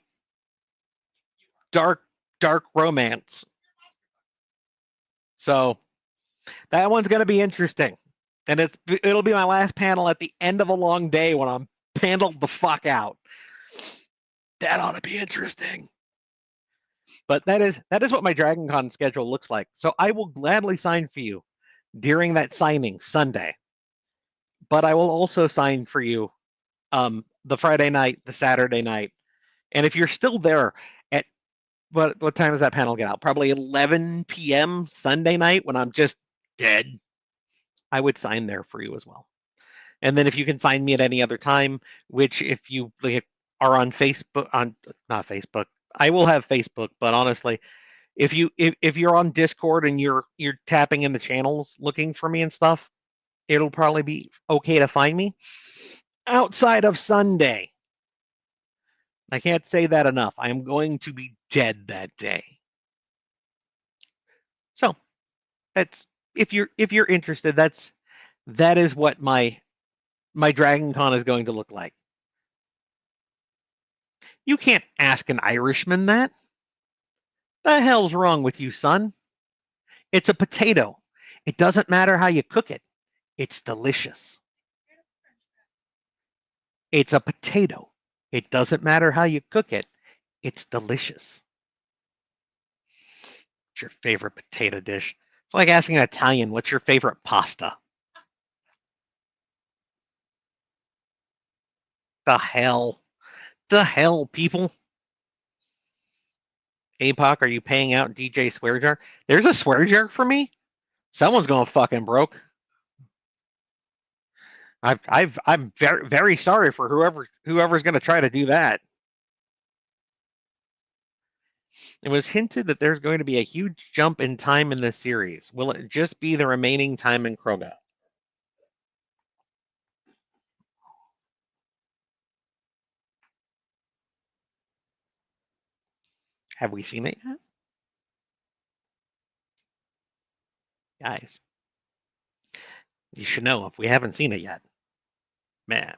dark romance. So that one's going to be interesting. And it'll be my last panel at the end of a long day when I'm paneled the fuck out. That ought to be interesting. But that is what my Dragon Con schedule looks like. So I will gladly sign for you during that signing Sunday. But I will also sign for you the Friday night, the Saturday night. And if you're still there at what time does that panel get out? Probably 11 p.m. Sunday night when I'm just dead. I would sign there for you as well. And then if you can find me at any other time, which if you are on Facebook, not Facebook, I will have Facebook, but honestly, if you're on Discord and you're tapping in the channels looking for me and stuff, it'll probably be okay to find me outside of Sunday. I can't say that enough. I am going to be dead that day. So if you're interested, that is what my Dragon Con is going to look like. You can't ask an Irishman that. The hell's wrong with you, son? It's a potato. It doesn't matter how you cook it. It's delicious. It's a potato. It doesn't matter how you cook it. It's delicious. What's your favorite potato dish? It's like asking an Italian, what's your favorite pasta? The hell? The hell, people? APOC, are you paying out DJ Swearjar? There's a Swearjar for me? Someone's going fucking broke. I'm very very sorry for whoever's going to try to do that. It was hinted that there's going to be a huge jump in time in this series. Will it just be the remaining time in Kroga? Have we seen it yet? Guys, you should know if we haven't seen it yet. Man,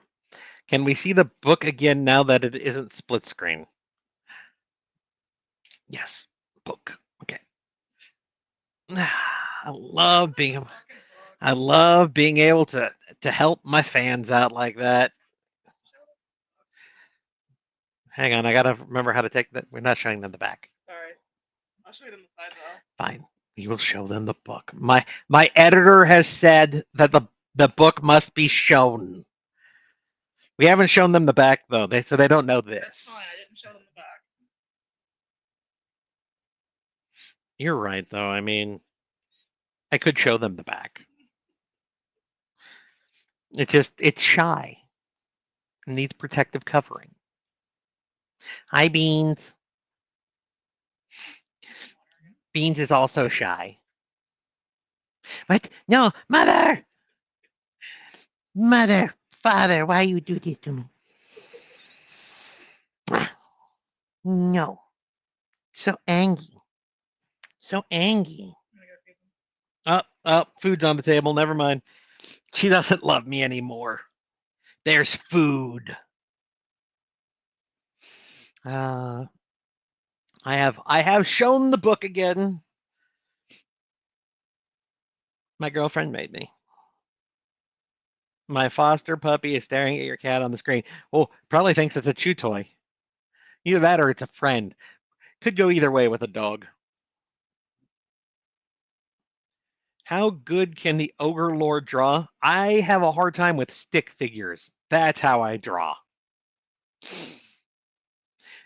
can we see the book again now that it isn't split screen? Yes, book. Okay. I love being able to help my fans out like that. Hang on, I gotta remember how to take that. We're not showing them the back. Sorry. I'll show you them the side though. Fine. We will show them the book. My editor has said that the book must be shown. We haven't shown them the back though. So they don't know this. That's fine. I didn't show them the back. You're right though. I mean, I could show them the back. It's shy. It needs protective covering. Hi, Beans. Beans is also shy. What? No, mother! Mother, father, why you do this to me? No. So angry. So angry. Oh, food's on the table. Never mind. She doesn't love me anymore. There's food. I have shown the book again. My girlfriend made me. My foster puppy is staring at your cat on the screen. Oh, probably thinks it's a chew toy. Either that or it's a friend. Could go either way with a dog. How good can the Ogre Lord draw? I have a hard time with stick figures. That's how I draw.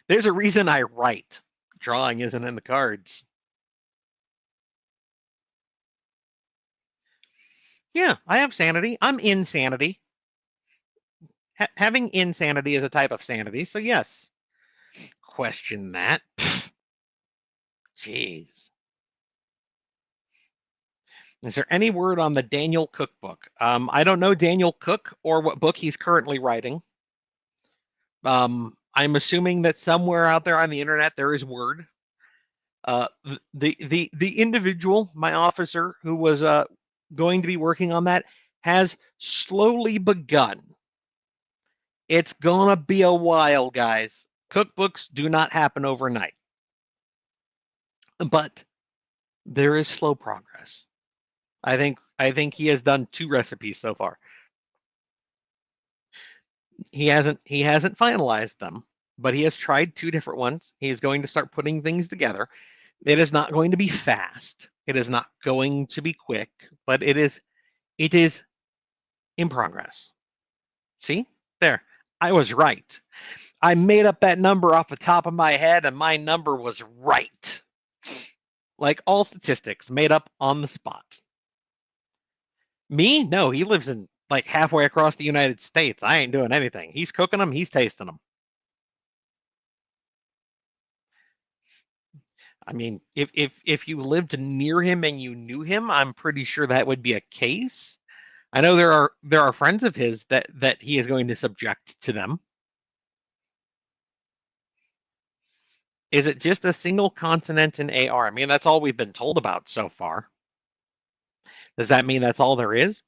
There's a reason I write. Drawing isn't in the cards. Yeah, I have sanity. I'm insanity. Having insanity is a type of sanity, so yes. Question that. Jeez. Is there any word on the Daniel Cook book? I don't know Daniel Cook or what book he's currently writing. I'm assuming that somewhere out there on the internet there is word. The individual, my officer, who was going to be working on that, has slowly begun. It's gonna be a while, guys. Cookbooks do not happen overnight, but there is slow progress. I think he has done 2 recipes so far. He hasn't finalized them, but he has tried 2 different ones. He is going to start putting things together. It is not going to be fast. It is not going to be quick, but it is in progress. See? There. I was right. I made up that number off the top of my head and my number was right. Like all statistics made up on the spot. Me? No, he lives in like halfway across the United States. I ain't doing anything. He's cooking them, he's tasting them. I mean, if you lived near him and you knew him, I'm pretty sure that would be a case. I know there are friends of his that he is going to subject to them. Is it just a single consonant in AR? I mean, that's all we've been told about so far. Does that mean that's all there is?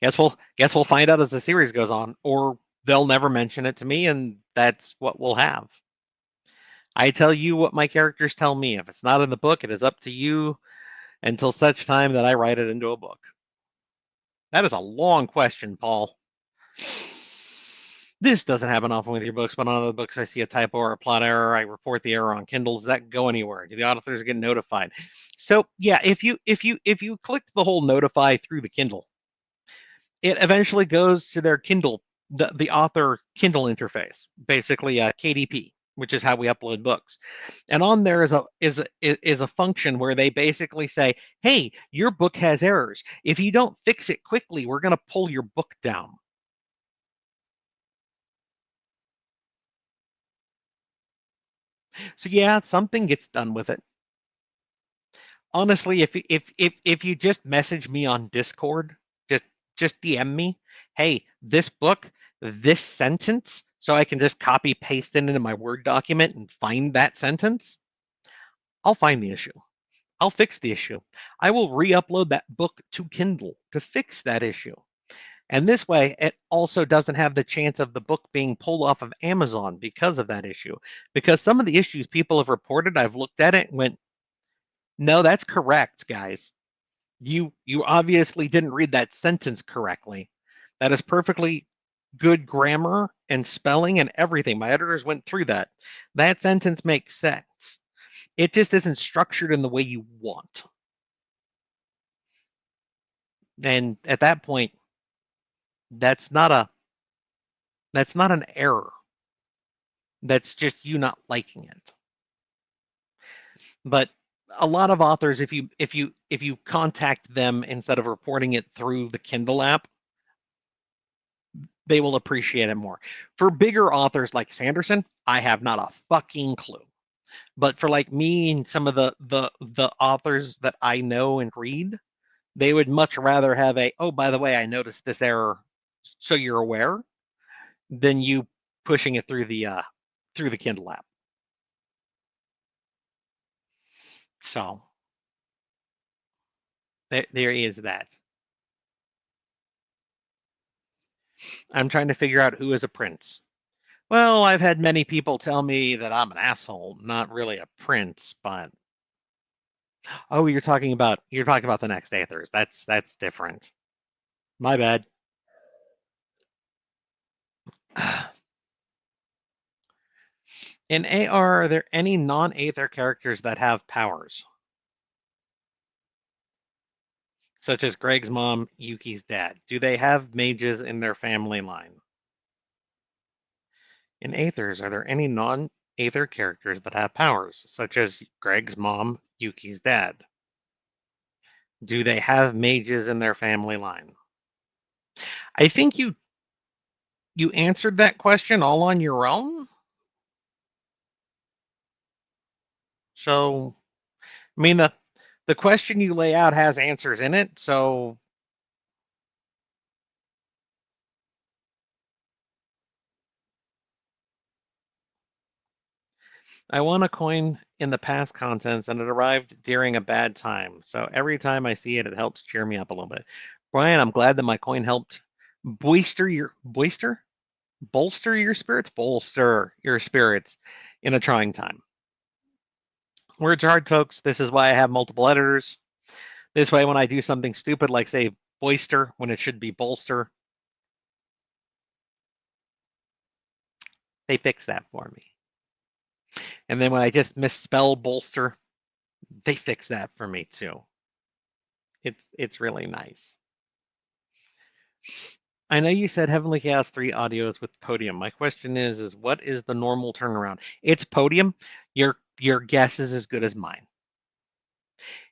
Guess we'll find out as the series goes on, or they'll never mention it to me, and that's what we'll have. I tell you what my characters tell me. If it's not in the book, it is up to you until such time that I write it into a book. That is a long question, Paul. This doesn't happen often with your books, but on other books I see a typo or a plot error, I report the error on Kindle. Does that go anywhere? Do the authors get notified? So yeah, if you click the whole notify through the Kindle, it eventually goes to their Kindle, the author Kindle interface, basically a KDP, which is how we upload books. And on there is a function where they basically say, "Hey, your book has errors. If you don't fix it quickly, we're going to pull your book down." So yeah, something gets done with it. Honestly, if you just message me on Discord, just DM me, "Hey, this book, this sentence," so I can just copy paste it into my Word document and find that sentence, I'll find the issue. I'll fix the issue. I will re-upload that book to Kindle to fix that issue. And this way, it also doesn't have the chance of the book being pulled off of Amazon because of that issue. Because some of the issues people have reported, I've looked at it and went, "No, that's correct, guys. You obviously didn't read that sentence correctly. That is perfectly good grammar and spelling and everything. My editors went through that. That sentence makes sense. It just isn't structured in the way you want." And at that point, that's not an error. That's just you not liking it. But a lot of authors, if you contact them instead of reporting it through the Kindle app, they will appreciate it more. For bigger authors like Sanderson, I have not a fucking clue. But for like me and some of the authors that I know and read, they would much rather have a, "Oh, by the way, I noticed this error, so you're aware," than you pushing it through the Kindle app. So there is that. I'm trying to figure out who is a prince. Well, I've had many people tell me that I'm an asshole, not really a prince, but oh, you're talking about the next Aethers. That's different. My bad. In AR, are there any non-Aether characters that have powers? Such as Greg's mom, Yuki's dad. Do they have mages in their family line? In Aethers, are there any non-Aether characters that have powers, such as Greg's mom, Yuki's dad? Do they have mages in their family line? I think you answered that question all on your own. So, I mean, the question you lay out has answers in it, so I won a coin in the past contents and it arrived during a bad time. So every time I see it, it helps cheer me up a little bit. Brian, I'm glad that my coin helped bolster your spirits in a trying time. Words hard, folks. This is why I have multiple editors. This way, when I do something stupid like say boister when it should be bolster, they fix that for me. And then when I just misspell bolster, they fix that for me too. It's really nice. I know you said Heavenly Chaos 3 audio is with Podium. My question is what is the normal turnaround? It's Podium. Your guess is as good as mine.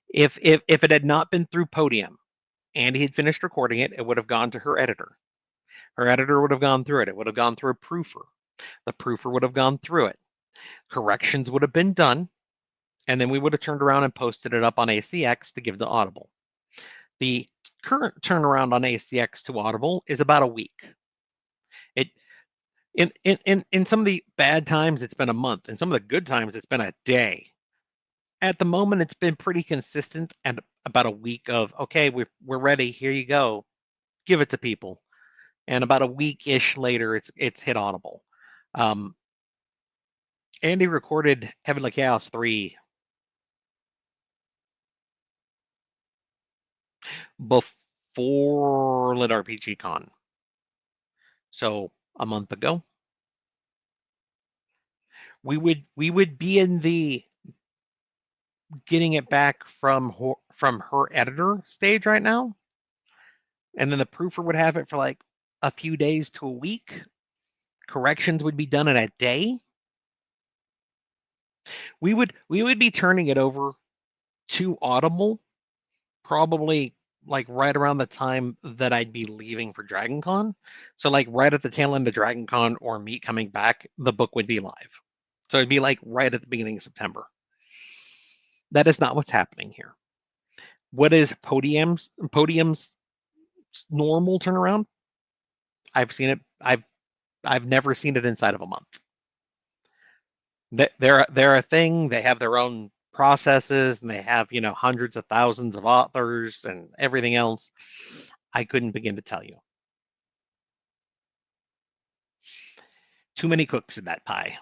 If it had not been through Podium and he had finished recording it, it would have gone to her editor. Her editor would have gone through it. It would have gone through a proofer. The proofer would have gone through it. Corrections would have been done, and then we would have turned around and posted it up on ACX to give to Audible. The current turnaround on ACX to Audible is about a week. It in some of the bad times it's been a month. In some of the good times it's been a day. At the moment, it's been pretty consistent, and about a week of okay, we're ready. Here you go, give it to people. And about a week-ish later, it's hit Audible. Andy recorded Heavenly Chaos 3 before Lit RPG Con, so a month ago. We would be in the getting it back from her editor stage right now, and then the proofer would have it for like a few days to a week. Corrections would be done in a day. We would be turning it over to Audible probably like right around the time that I'd be leaving for DragonCon. So like right at the tail end of DragonCon or me coming back, the book would be live. So it'd be like right at the beginning of September. That is not what's happening here. What is Podium's normal turnaround? I've seen it. I've never seen it inside of a month. They're a thing. They have their own processes, and they have hundreds of thousands of authors and everything else. I couldn't begin to tell you. Too many cooks in that pie.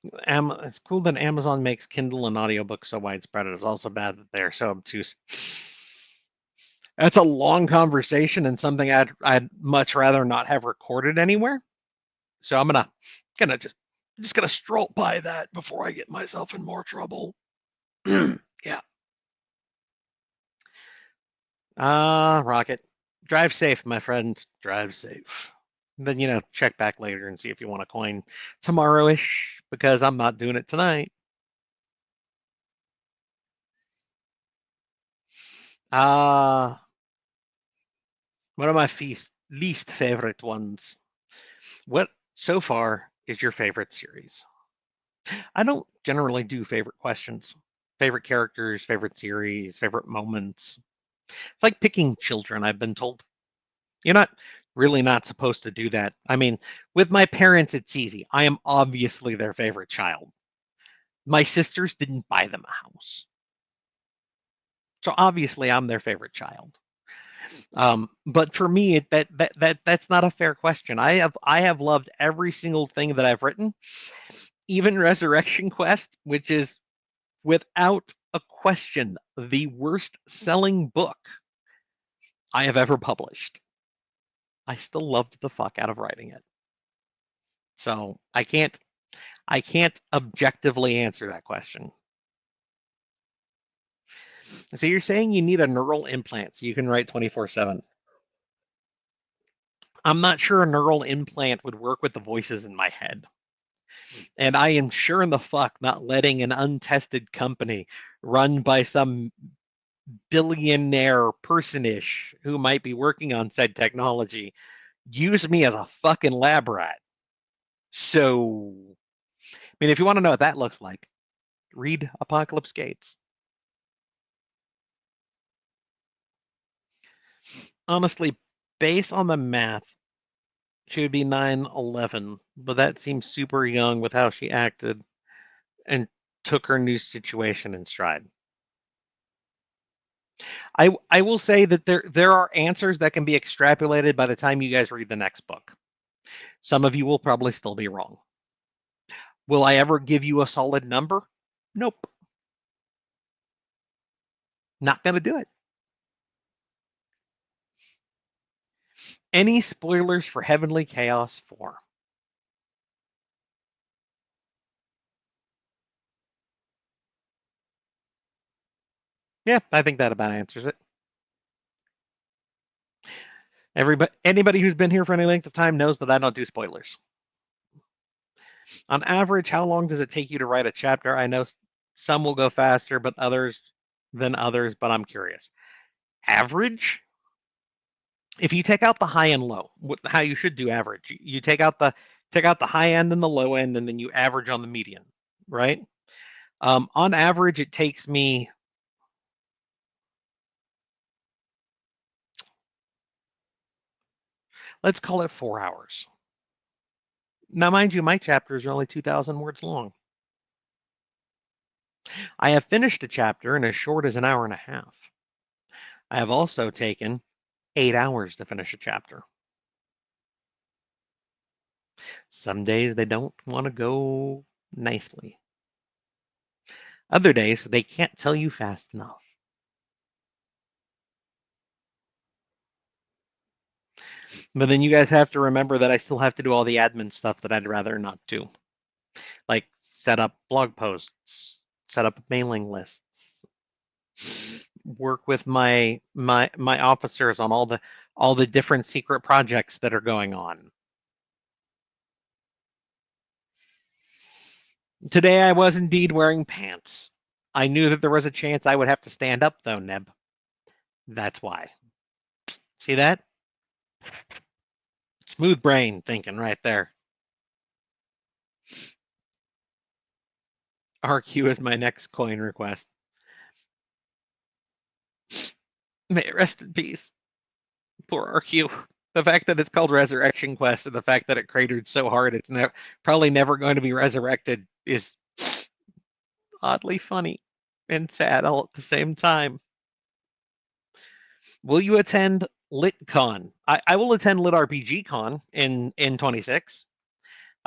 It's cool that Amazon makes Kindle and audiobooks so widespread. It is also bad that they're so obtuse. That's a long conversation and something I'd much rather not have recorded anywhere. So I'm gonna just gonna stroll by that before I get myself in more trouble. Yeah. Rocket, drive safe, my friend. Drive safe. Then check back later and see if you want a coin tomorrow-ish, because I'm not doing it tonight. One of my least favorite ones. What so far is your favorite series? I don't generally do favorite questions. Favorite characters, favorite series, favorite moments. It's like picking children, I've been told. You're not really not supposed to do that. I mean, with my parents, it's easy. I am obviously their favorite child. My sisters didn't buy them a house. So obviously I'm their favorite child. But for me, that's not a fair question. I have loved every single thing that I've written, even Resurrection Quest, which is without a question the worst selling book I have ever published. I still loved the fuck out of writing it. So I can't objectively answer that question. So you're saying you need a neural implant so you can write 24/7. I'm not sure a neural implant would work with the voices in my head. And I am sure in the fuck not letting an untested company run by some billionaire personish who might be working on said technology use me as a fucking lab rat. So, I mean, if you want to know what that looks like, read Apocalypse Gates. Honestly, based on the math, she would be 9/11, but that seems super young with how she acted and took her new situation in stride. I will say that there are answers that can be extrapolated by the time you guys read the next book. Some of you will probably still be wrong. Will I ever give you a solid number? Nope. Not going to do it. Any spoilers for Heavenly Chaos 4? Yeah, I think that about answers it. Anybody who's been here for any length of time knows that I don't do spoilers. On average, how long does it take you to write a chapter? I know some will go faster, but others, but I'm curious. Average? If you take out the high and low, how you should do average, you take out the high end and the low end, and then you average on the median, right? On average, it takes me, let's call it 4 hours. Now, mind you, my chapters are only 2,000 words long. I have finished a chapter in as short as an hour and a half. I have also taken 8 hours to finish a chapter. Some days they don't want to go nicely. Other days they can't tell you fast enough. But then you guys have to remember that I still have to do all the admin stuff that I'd rather not do. Like set up blog posts, set up mailing lists, work with my officers on all the different secret projects that are going on. Today I was indeed wearing pants. I knew that there was a chance I would have to stand up though, Neb. That's why. See that? Smooth brain thinking right there. RQ is my next coin request. May it rest in peace. Poor RQ. The fact that it's called Resurrection Quest and the fact that it cratered so hard it's probably never going to be resurrected is oddly funny and sad all at the same time. Will you attend LitCon? I will attend Lit RPG Con in 26.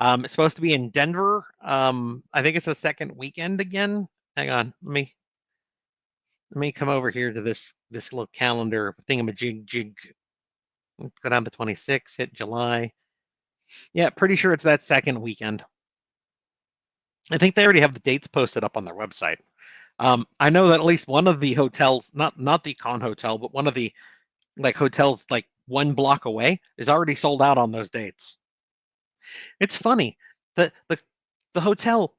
It's supposed to be in Denver. I think it's the second weekend again. Hang on, let me come over here to this little calendar thingamajig. Go down to 26. Hit July. Yeah, pretty sure it's that second weekend. I think they already have the dates posted up on their website. I know that at least one of the hotels, not the Con Hotel, but one of the hotels like 1 block away is already sold out on those dates. It's funny. The hotel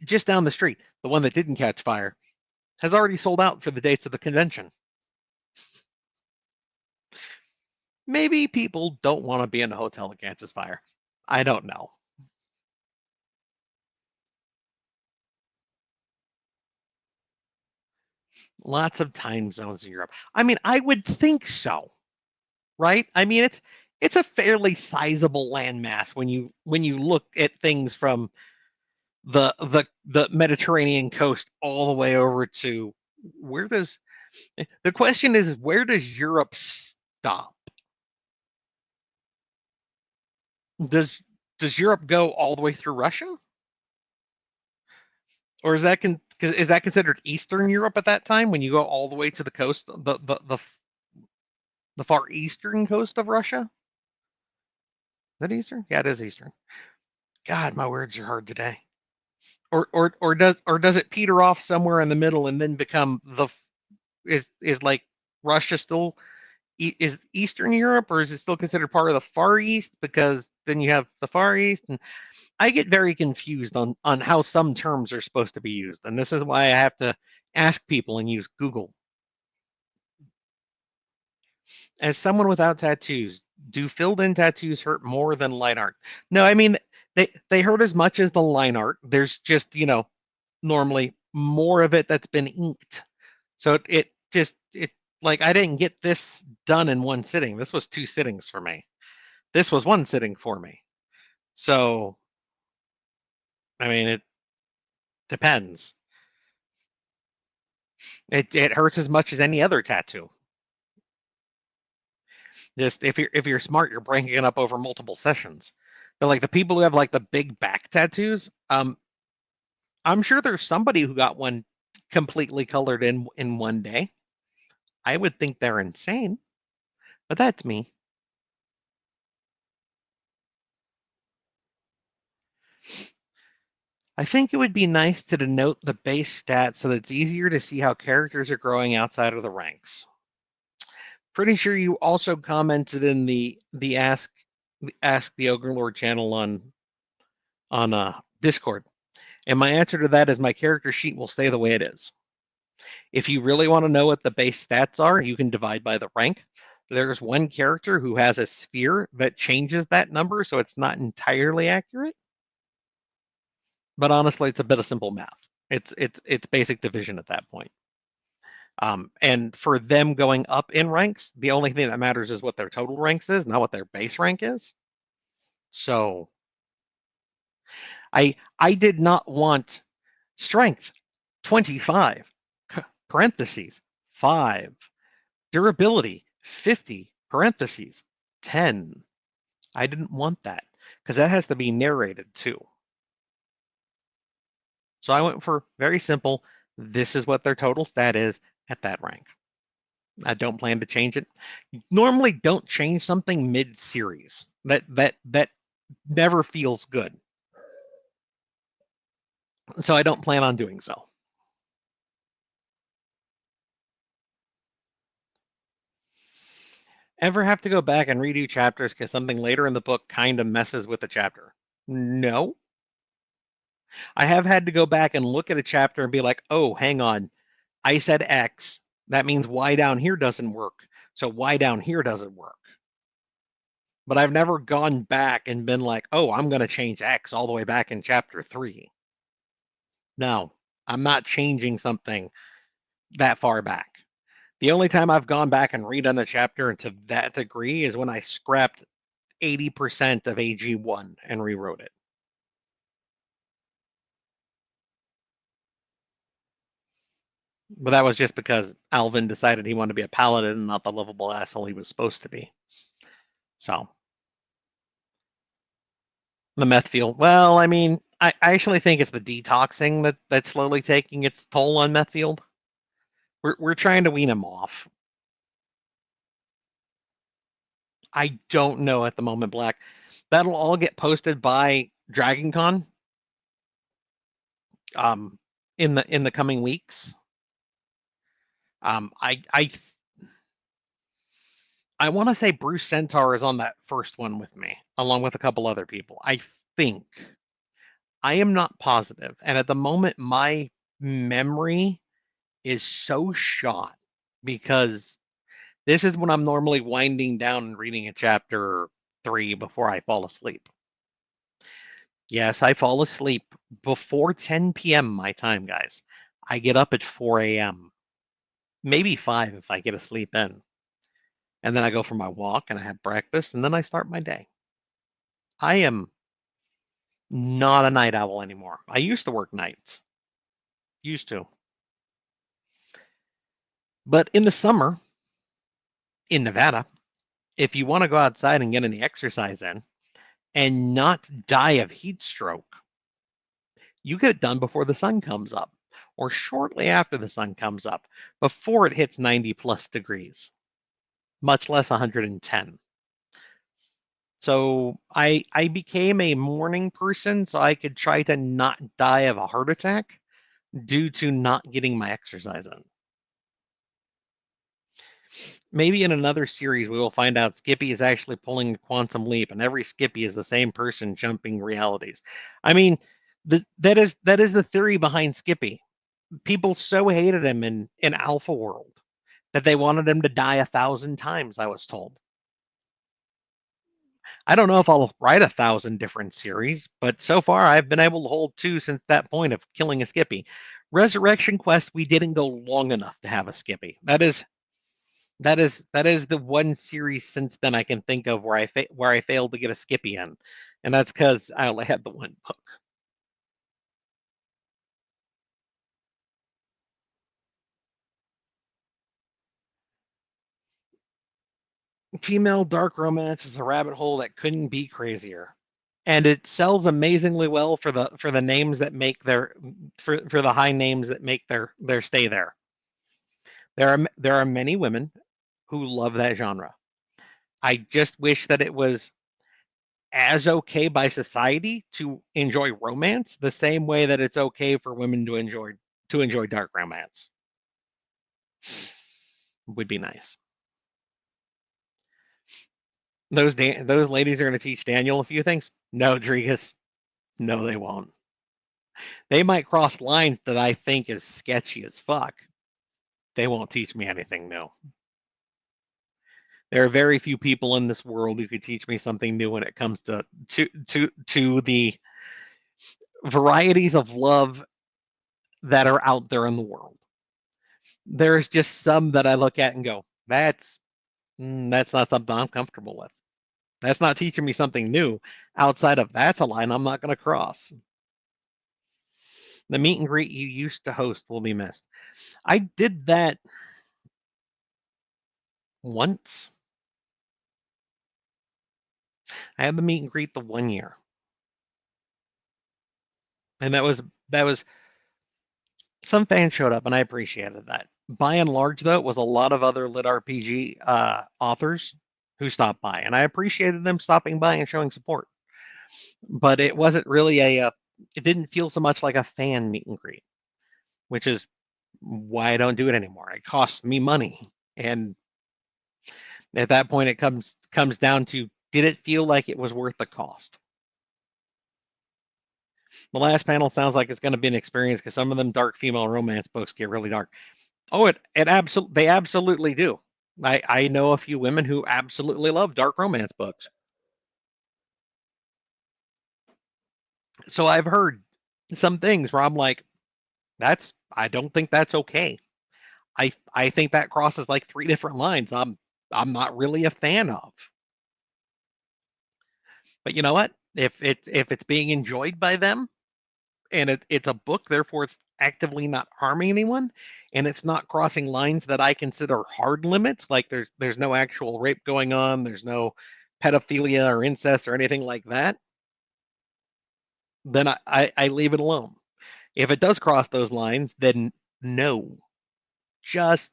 just down the street, the one that didn't catch fire, has already sold out for the dates of the convention. Maybe people don't want to be in a hotel that catches fire. I don't know. Lots of time zones in Europe. I mean, I would think so, right? I mean, it's a fairly sizable landmass when you look at things from the Mediterranean coast all the way over to where does the question is where does Europe stop? Does Europe go all the way through Russia? Or is that considered Eastern Europe at that time when you go all the way to the coast, the far eastern coast of Russia? Is that Eastern? Yeah, it is Eastern. God, my words are hard today. Or does it peter off somewhere in the middle and then become is like Russia still is Eastern Europe, or is it still considered part of the Far East? Because then you have the Far East, and I get very confused on how some terms are supposed to be used, and this is why I have to ask people and use Google. As someone without tattoos, do filled-in tattoos hurt more than line art? No, I mean they hurt as much as the line art. There's just normally more of it that's been inked, so it like I didn't get this done in one sitting. This was 2 sittings for me. This was 1 sitting for me. So, I mean, it depends. It hurts as much as any other tattoo. Just if you're smart, you're breaking it up over multiple sessions. But like the people who have like the big back tattoos, I'm sure there's somebody who got one completely colored in 1 day. I would think they're insane, but that's me. I think it would be nice to denote the base stats so that it's easier to see how characters are growing outside of the ranks. Pretty sure you also commented in the Ask the Ogre Lord channel on Discord. And my answer to that is my character sheet will stay the way it is. If you really want to know what the base stats are, you can divide by the rank. There's one character who has a sphere that changes that number, so it's not entirely accurate. But honestly, it's a bit of simple math. It's basic division at that point. And for them going up in ranks, the only thing that matters is what their total ranks is, not what their base rank is. So I did not want strength. 25, parentheses, 5. Durability, 50, parentheses, 10. I didn't want that because that has to be narrated too. So I went for very simple, this is what their total stat is at that rank. I don't plan to change it. Normally don't change something mid-series. That never feels good. So I don't plan on doing so. Ever have to go back and redo chapters because something later in the book kind of messes with the chapter? No. I have had to go back and look at a chapter and be like, oh, hang on. I said X. That means Y down here doesn't work. So Y down here doesn't work. But I've never gone back and been like, oh, I'm going to change X all the way back in chapter 3. No, I'm not changing something that far back. The only time I've gone back and redone a chapter to that degree is when I scrapped 80% of AG1 and rewrote it. But that was just because Alvin decided he wanted to be a paladin and not the lovable asshole he was supposed to be. So the meth field. Well, I mean, I actually think it's the detoxing that's slowly taking its toll on meth field. We're trying to wean him off. I don't know at the moment, Black. That'll all get posted by DragonCon in the coming weeks. I want to say Bruce Centaur is on that first one with me, along with a couple other people. I think. I am not positive. And at the moment, my memory is so shot because this is when I'm normally winding down and reading a chapter 3 before I fall asleep. Yes, I fall asleep before 10 p.m. my time, guys. I get up at 4 a.m. Maybe 5 if I get a sleep in. And then I go for my walk and I have breakfast and then I start my day. I am not a night owl anymore. I used to work nights. Used to. But in the summer, in Nevada, if you want to go outside and get any exercise in and not die of heat stroke, you get it done before the sun comes up or shortly after the sun comes up, before it hits 90 plus degrees, much less 110. So I became a morning person so I could try to not die of a heart attack due to not getting my exercise in. Maybe in another series we will find out Skippy is actually pulling a quantum leap, and every Skippy is the same person jumping realities. I mean, that is the theory behind Skippy. People so hated him in Alpha World that they wanted him to die 1,000 times. I was told. I don't know if I'll write 1,000 different series, but so far I've been able to hold 2 since that point of killing a Skippy. Resurrection Quest, we didn't go long enough to have a Skippy. That is the one series since then I can think of where I failed to get a Skippy in, and that's because I only had the one book. Female dark romance is a rabbit hole that couldn't be crazier, and it sells amazingly well for the names that make for the high names that make their stay there. There are many women who love that genre. I just wish that it was as okay by society to enjoy romance the same way that it's okay for women to enjoy dark romance. Would be nice. Those ladies are going to teach Daniel a few things. No, Drigas. No, they won't. They might cross lines that I think is sketchy as fuck. They won't teach me anything new. There are very few people in this world who could teach me something new when it comes to the varieties of love that are out there in the world. There's just some that I look at and go, that's not something I'm comfortable with. That's not teaching me something new. Outside of that's a line I'm not going to cross. The meet and greet you used to host will be missed. I did that once. I had the meet and greet the 1 year. And that was some fans showed up and I appreciated that. By and large though, it was a lot of other lit RPG authors who stopped by and I appreciated them stopping by and showing support. But it wasn't really it didn't feel so much like a fan meet and greet, which is why I don't do it anymore. It costs me money. And at that point it comes down to, did it feel like it was worth the cost? The last panel sounds like it's going to be an experience because some of them dark female romance books get really dark. Oh, they absolutely do. I know a few women who absolutely love dark romance books. So I've heard some things where I'm like, I don't think that's okay. I think that crosses like 3 different lines I'm not really a fan of. But you know what? If it's being enjoyed by them, and it's a book, therefore it's actively not harming anyone, and it's not crossing lines that I consider hard limits, like there's no actual rape going on, there's no pedophilia or incest or anything like that, then I leave it alone. If it does cross those lines, then no. Just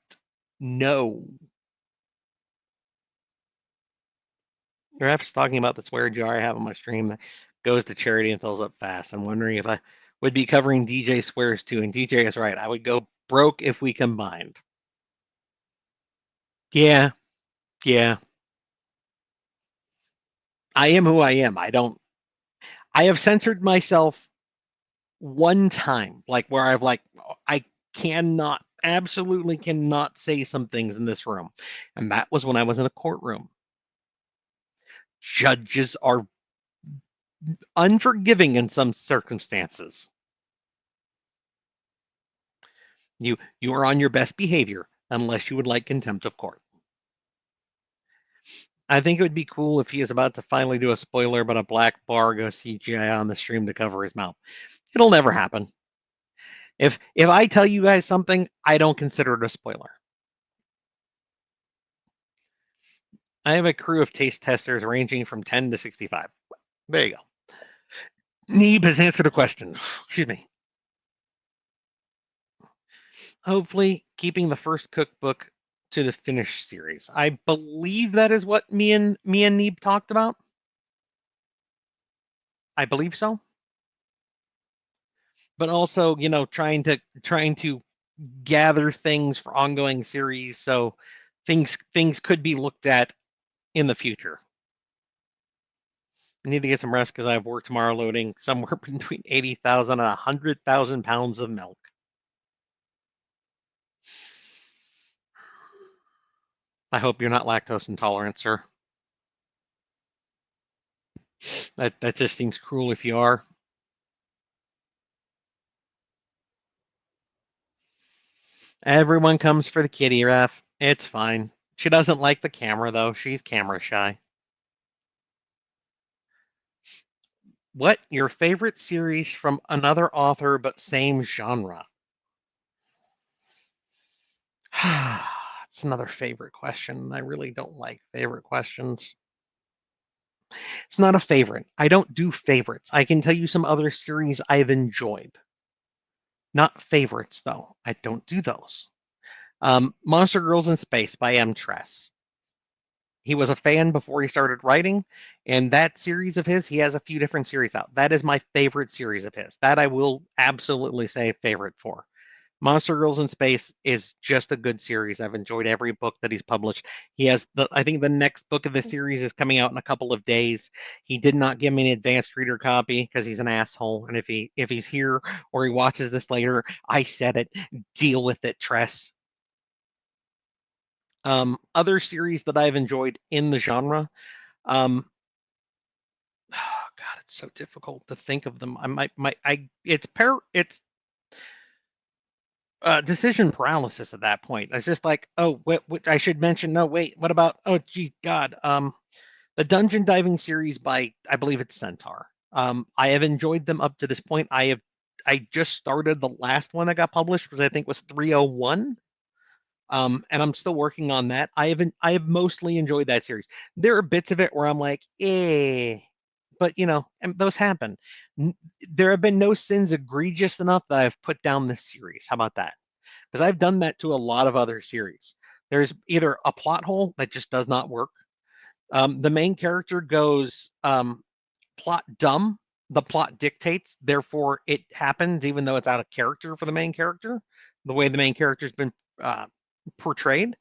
no. Perhaps talking about the swear jar I have on my stream that goes to charity and fills up fast. I'm wondering if I would be covering DJ swears too, and DJ is right. I would go broke if we combined. Yeah, yeah. I am who I am. I have censored myself one time, like where I absolutely cannot say some things in this room. And that was when I was in a courtroom. Judges are unforgiving in some circumstances. You are on your best behavior unless you would like contempt of court. I think it would be cool if he is about to finally do a spoiler, but a black bar goes CGI on the stream to cover his mouth. It'll never happen. If I tell you guys something, I don't consider it a spoiler. I have a crew of taste testers ranging from 10 to 65. There you go. Neeb has answered a question. Excuse me. Hopefully, keeping the first cookbook to the finished series. I believe that is what me and Neeb talked about. I believe so. But also, you know, trying to gather things for ongoing series, so things could be looked at in the future. I need to get some rest because I have work tomorrow loading somewhere between 80,000 and 100,000 pounds of milk. I hope you're not lactose intolerant, sir. That just seems cruel if you are. Everyone comes for the kitty, Ref. It's fine. She doesn't like the camera, though. She's camera shy. What your favorite series from another author but same genre? It's another favorite question. I really don't like favorite questions. It's not a favorite. I don't do favorites. I can tell you some other series I've enjoyed. Not favorites, though. I don't do those. Monster Girls in Space by M. Tress. He was a fan before he started writing, and that series of his, he has a few different series out. That is my favorite series of his. That I will absolutely say favorite for. Monster Girls in Space is just a good series. I've enjoyed every book that he's published. He has I think the next book of the series is coming out in a couple of days. He did not give me an advanced reader copy because he's an asshole. And if he's here or he watches this later, I said it. Deal with it, Tress. Other series that I've enjoyed in the genre. Oh God, it's so difficult to think of them. It's decision paralysis at that point. It's just like, oh, what I should mention. No, wait, what about? Oh, gee, God. The Dungeon Diving series by, I believe it's Centaur. I have enjoyed them up to this point. I I just started the last one that got published, which I think was 301. And I'm still working on that. I have mostly enjoyed that series. There are bits of it where I'm like, but and those happen. There have been no sins egregious enough that I've put down this series. How about that? Because I've done that to a lot of other series. There's either a plot hole that just does not work. The main character goes plot dumb. The plot dictates, therefore it happens, even though it's out of character for the main character. The way the main character's been portrayed,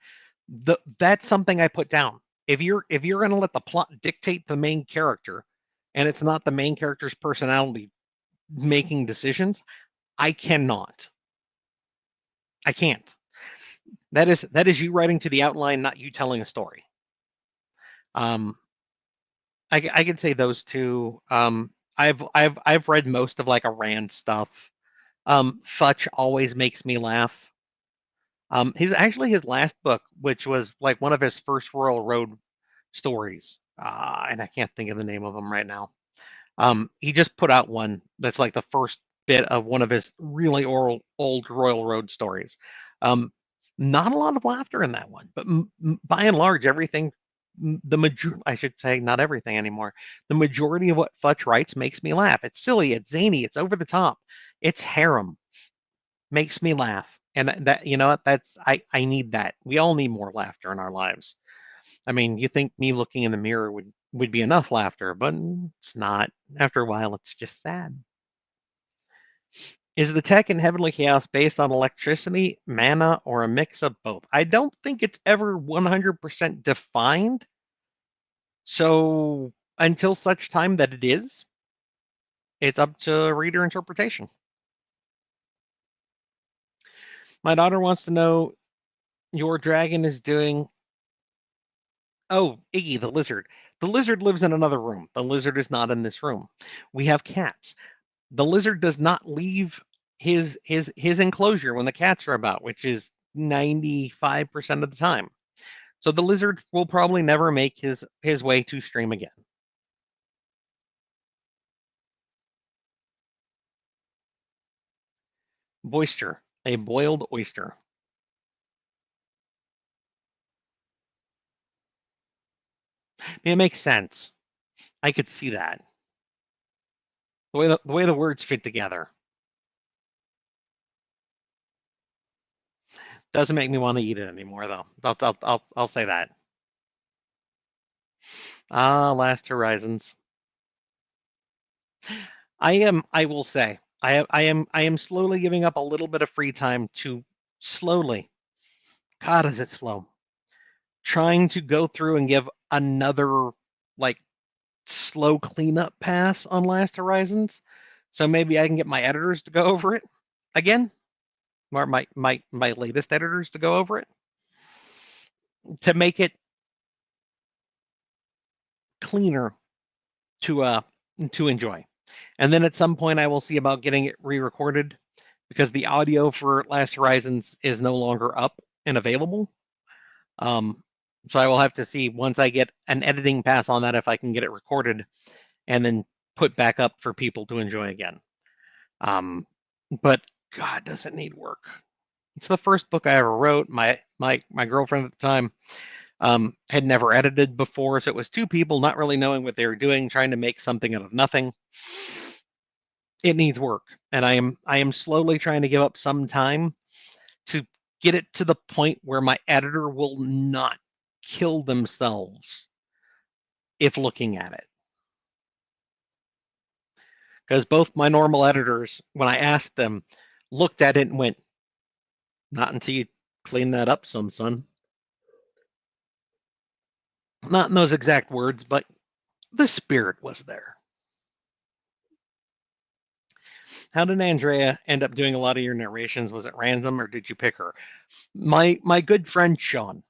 that's something I put down. If you're going to let the plot dictate the main character, and it's not the main character's personality making decisions, I cannot. I can't. That is you writing to the outline, not you telling a story. I can say those two. I've read most of like a Rand stuff. Futch always makes me laugh. His last book, which was like one of his first Royal Road stories, and I can't think of the name of them right now. He just put out one that's like the first bit of one of his really old Royal Road stories. Not a lot of laughter in that one, but by and large, everything, I should say, not everything anymore. The majority of what Futch writes makes me laugh. It's silly, it's zany, it's over the top, it's harem, makes me laugh. And that, that's, I need that. We all need more laughter in our lives. I mean, you think me looking in the mirror would be enough laughter, but it's not. After a while, it's just sad. Is the tech in Heavenly Chaos based on electricity, mana, or a mix of both? I don't think it's ever 100% defined. So until such time that it is, it's up to reader interpretation. My daughter wants to know, your dragon is doing... Oh, Iggy, the lizard. The lizard lives in another room. The lizard is not in this room. We have cats. The lizard does not leave his enclosure when the cats are about, which is 95% of the time. So the lizard will probably never make his way to stream again. Boister, a boiled oyster. It makes sense. I could see that. The way the words fit together. Doesn't make me want to eat it anymore, though. I'll say that. Last Horizons. I will say, I am slowly giving up a little bit of free time to slowly, God, is it slow, trying to go through and give another like slow cleanup pass on Last Horizons. So maybe I can get my editors to go over it again, or my latest editors to go over it, to make it cleaner to enjoy. And then at some point I will see about getting it re-recorded, because the audio for Last Horizons is no longer up and available. So I will have to see, once I get an editing pass on that, if I can get it recorded and then put back up for people to enjoy again. But God, does it need work? It's the first book I ever wrote. My girlfriend at the time had never edited before, so it was two people not really knowing what they were doing, trying to make something out of nothing. It needs work, and I am slowly trying to give up some time to get it to the point where my editor will not kill themselves if looking at it. Because both my normal editors, when I asked them, looked at it and went, "Not until you clean that up some, son." Not in those exact words, but the spirit was there. How did Andrea end up doing a lot of your narrations? Was it random, or did you pick her? My good friend Sean.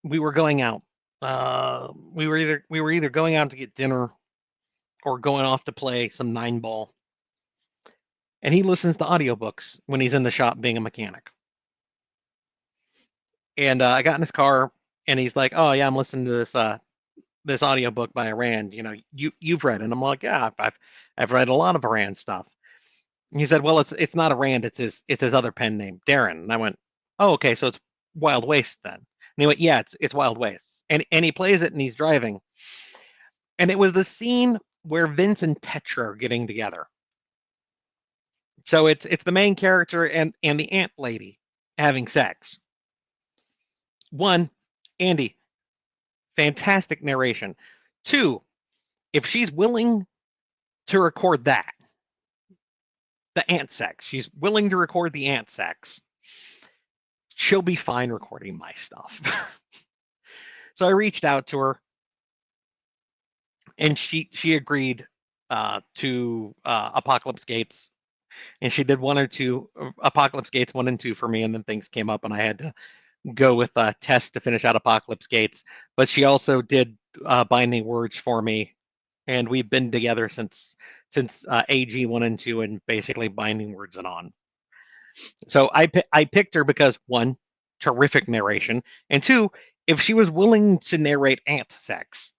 We were going out. We were either going out to get dinner or going off to play some 9-ball. And he listens to audiobooks when he's in the shop being a mechanic. And I got in his car, and he's like, "Oh yeah, I'm listening to this audiobook by Rand. You've read it." And I'm like, "Yeah, I've read a lot of Rand stuff." He said, "Well, it's not a Rand. It's his other pen name, Darren." And I went, "Oh, okay, so it's Wild Waste then." And he went, "Yeah, it's Wild Waste." And he plays it and he's driving, and it was the scene where Vince and Petra are getting together. So it's the main character and the ant lady having sex. One, Andy, fantastic narration. Two, if she's willing to record that, the ant sex, she's willing to record the ant sex, she'll be fine recording my stuff. So I reached out to her, and she agreed to Apocalypse Gates, and she did one or two Apocalypse Gates 1 and 2 for me, and then things came up, and I had to go with Tess to finish out Apocalypse Gates. But she also did Binding Words for me, and we've been together since AG 1 and 2, and basically Binding Words and on. So I picked her because, one, terrific narration, and two, if she was willing to narrate ant sex,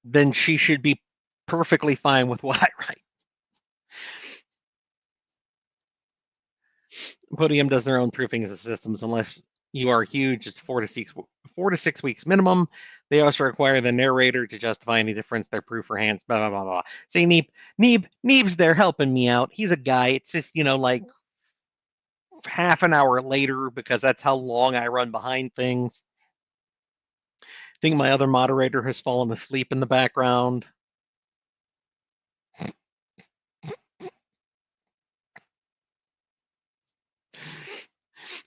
then she should be perfectly fine with what I write. Podium does their own proofing systems unless you are huge. It's 4 to 6 weeks minimum. They also require the narrator to justify any difference their proof or hands. Blah blah blah blah. See, Neeb's there helping me out. He's a guy. It's just like half an hour later because that's how long I run behind things. I think my other moderator has fallen asleep in the background.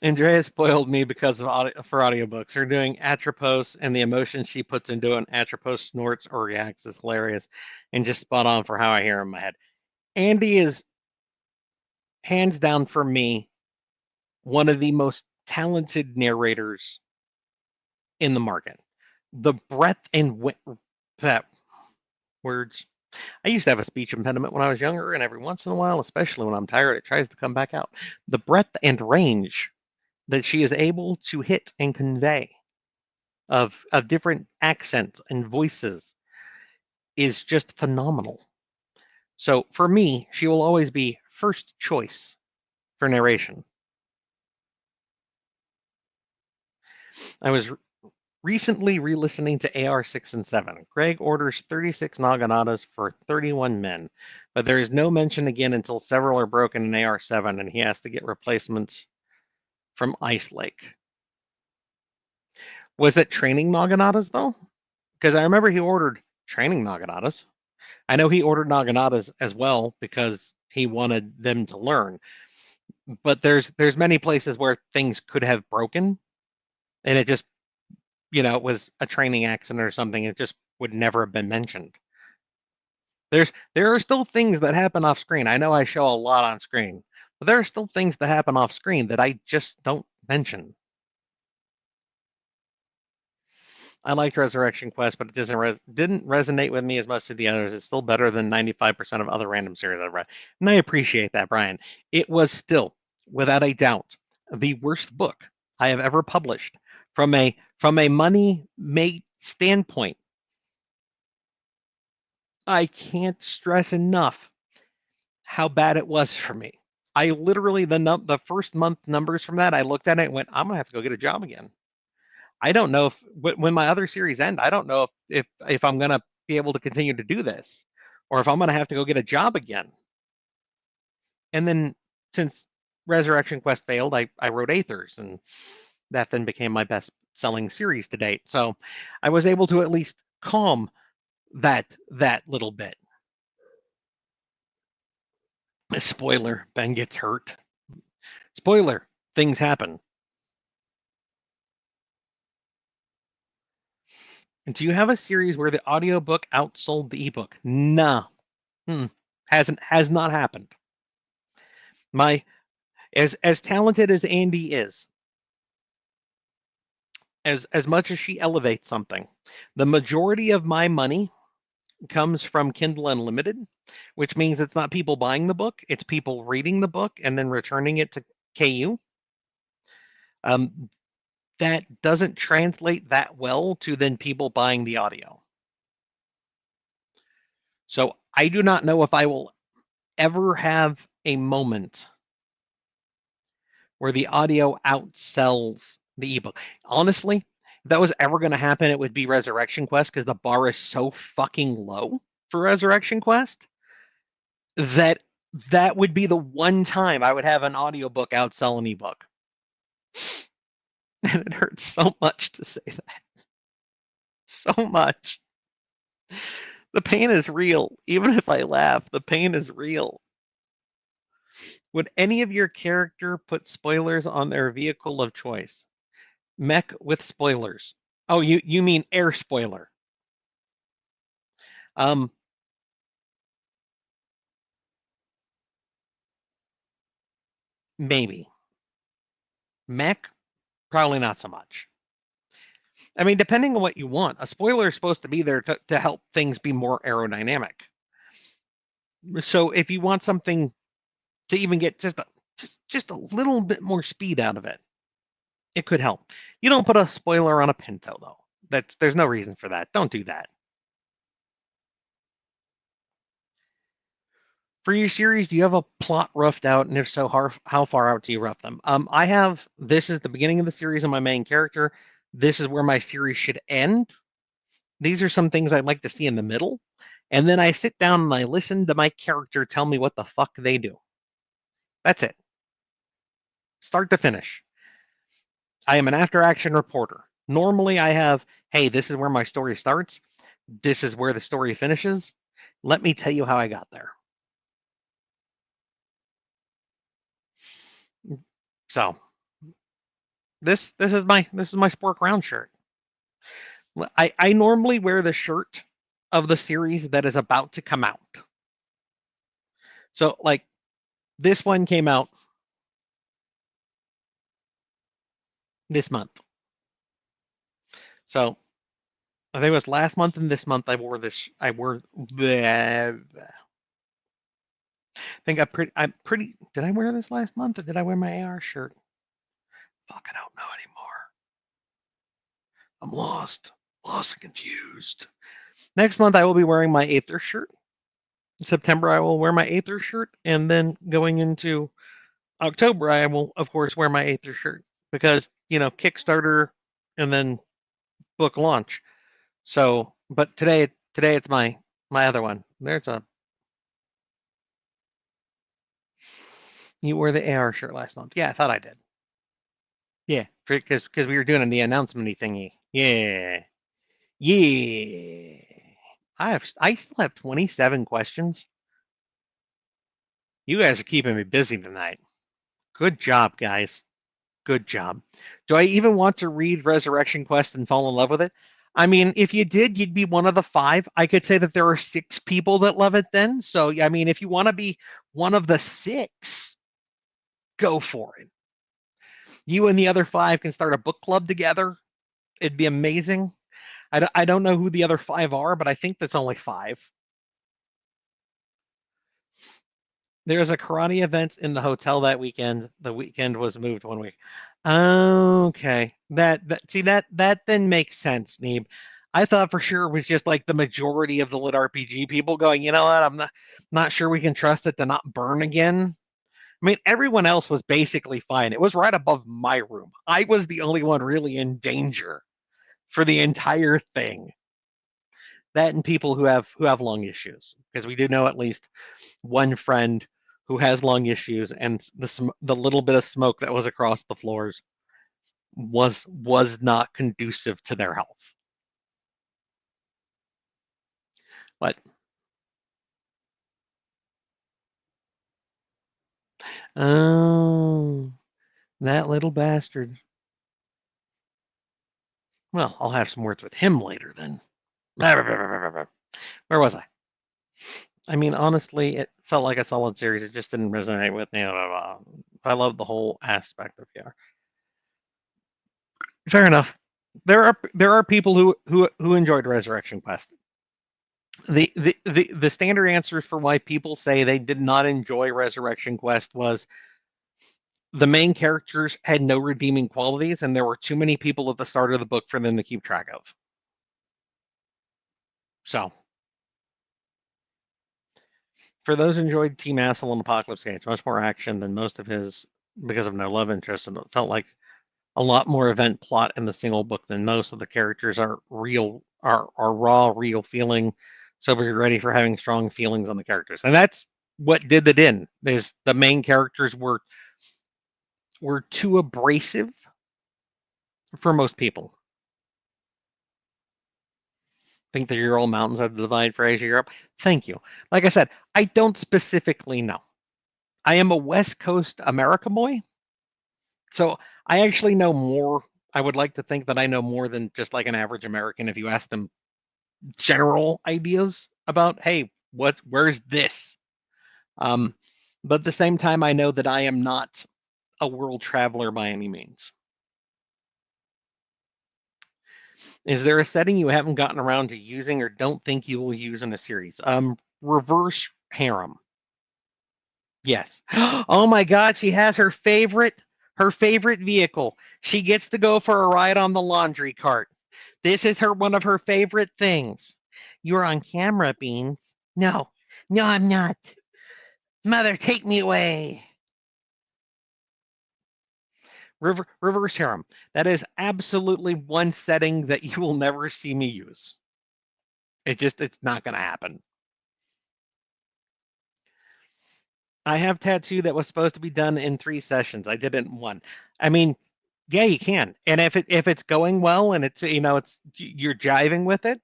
Andrea spoiled me because of for audiobooks. Her doing Atropos and the emotion she puts into it. Atropos snorts or reacts is hilarious and just spot on for how I hear in my head. Andy is hands down for me one of the most talented narrators in the market. The breadth and words. I used to have a speech impediment when I was younger, and every once in a while, especially when I'm tired, it tries to come back out. The breadth and range that she is able to hit and convey of different accents and voices is just phenomenal. So for me, she will always be first choice for narration. I was recently re-listening to AR 6 and 7. Greg orders 36 Naganatas for 31 men, but there is no mention again until several are broken in AR 7 and he has to get replacements from Ice Lake. Was it training Naganatas though? Because I remember he ordered training Naganatas. I know he ordered Naganatas as well because he wanted them to learn. But there's many places where things could have broken, and it just it was a training accident or something. It just would never have been mentioned. There are still things that happen off screen. I know I show a lot on screen, but there are still things that happen off screen that I just don't mention. I liked Resurrection Quest, but it didn't resonate with me as much as the others. It's still better than 95% of other random series I've read. And I appreciate that, Brian. It was still, without a doubt, the worst book I have ever published from a money made standpoint. I can't stress enough how bad it was for me. I literally the first month numbers from that, I looked at it and went, I'm gonna have to go get a job again. I don't know if when my other series end, I don't know if I'm gonna be able to continue to do this, or if I'm gonna have to go get a job again. And then since Resurrection Quest failed, I wrote Aethers, and that then became my best selling series to date. So I was able to at least calm that little bit. Spoiler: Ben gets hurt. Spoiler: things happen. Do you have a series where the audiobook outsold the ebook? No. Has not happened. As talented as Andy is, as much as she elevates something, the majority of my money comes from Kindle Unlimited, which means it's not people buying the book, it's people reading the book and then returning it to KU. That doesn't translate that well to then people buying the audio. So I do not know if I will ever have a moment where the audio outsells the ebook. Honestly, if that was ever going to happen, it would be Resurrection Quest because the bar is so fucking low for Resurrection Quest that that would be the one time I would have an audiobook outsell an ebook. And it hurts so much to say that. So much. The pain is real. Even if I laugh, the pain is real. Would any of your character put spoilers on their vehicle of choice? Mech with spoilers. Oh, you mean air spoiler. Maybe. Mech, probably not so much. I mean, depending on what you want, a spoiler is supposed to be there to help things be more aerodynamic. So if you want something to even get just a little bit more speed out of it, it could help. You don't put a spoiler on a Pinto though. There's no reason for that. Don't do that. For your series, do you have a plot roughed out, and if so, how far out do you rough them? I have. This is the beginning of the series of my main character. This is where my series should end. These are some things I'd like to see in the middle, and then I sit down and I listen to my character tell me what the fuck they do. That's it. Start to finish. I am an after-action reporter. Normally, I have, hey, this is where my story starts. This is where the story finishes. Let me tell you how I got there. So this is my Spork Round shirt. I normally wear the shirt of the series that is about to come out. So like this one came out this month. So I think it was last month and this month I wore this. I think I'm pretty. Did I wear this last month or did I wear my AR shirt? Fuck, I don't know anymore. I'm lost and confused. Next month I will be wearing my Aether shirt. In September I will wear my Aether shirt, and then going into October I will of course wear my Aether shirt because Kickstarter and then book launch. So, but today it's my other one. There's a. You wore the AR shirt last month. Yeah, I thought I did. Yeah, because we were doing the announcement thingy. Yeah, yeah. I still have 27 questions. You guys are keeping me busy tonight. Good job, guys. Good job. Do I even want to read Resurrection Quest and fall in love with it? I mean, if you did, you'd be one of the 5. I could say that there are 6 people that love it then. So, I mean, if you want to be one of the 6, go for it. You and the other 5 can start a book club together. It'd be amazing. I don't know who the other 5 are, but I think that's only 5. There's a karate event in the hotel that weekend. The weekend was moved 1 week. Okay. That then makes sense, Neeb. I thought for sure it was just like the majority of the lit RPG people going, you know what, I'm not sure we can trust it to not burn again. I mean, everyone else was basically fine. It was right above my room. I was the only one really in danger for the entire thing. That and people who have lung issues, because we do know at least one friend who has lung issues, and the little bit of smoke that was across the floors was not conducive to their health. But oh, that little bastard. Well, I'll have some words with him later then. Where was I? I mean, honestly, it felt like a solid series. It just didn't resonate with me. I love the whole aspect of VR. Fair enough. There are people who enjoyed Resurrection Quest. The standard answer for why people say they did not enjoy Resurrection Quest was the main characters had no redeeming qualities, and there were too many people at the start of the book for them to keep track of. So, For those who enjoyed Team Asshole and Apocalypse Games, much more action than most of his because of no love interest, and it felt like a lot more event plot in the single book than most of the characters are raw, real feeling. So be ready for having strong feelings on the characters, and that's what did it in. Is the main characters were too abrasive for most people. Think the Ural Mountains are the divide for Asia Europe. Thank you. Like I said, I don't specifically know. I am a West Coast America boy, so I actually know more. I would like to think that I know more than just like an average American if you ask them general ideas about, hey, where's this? Um, but at the same time, I know that I am not a world traveler by any means. Is there a setting you haven't gotten around to using or don't think you will use in a series? Reverse harem. Yes. Oh my God, she has her favorite vehicle. She gets to go for a ride on the laundry cart. This is one of her favorite things. You're on camera, Beans. No, no, I'm not. Mother, take me away. Reverse harem. That is absolutely one setting that you will never see me use. It's not going to happen. I have tattoo that was supposed to be done in 3 sessions. I did it in 1. I mean, yeah, you can. And if it's going well and it's you're jiving with it,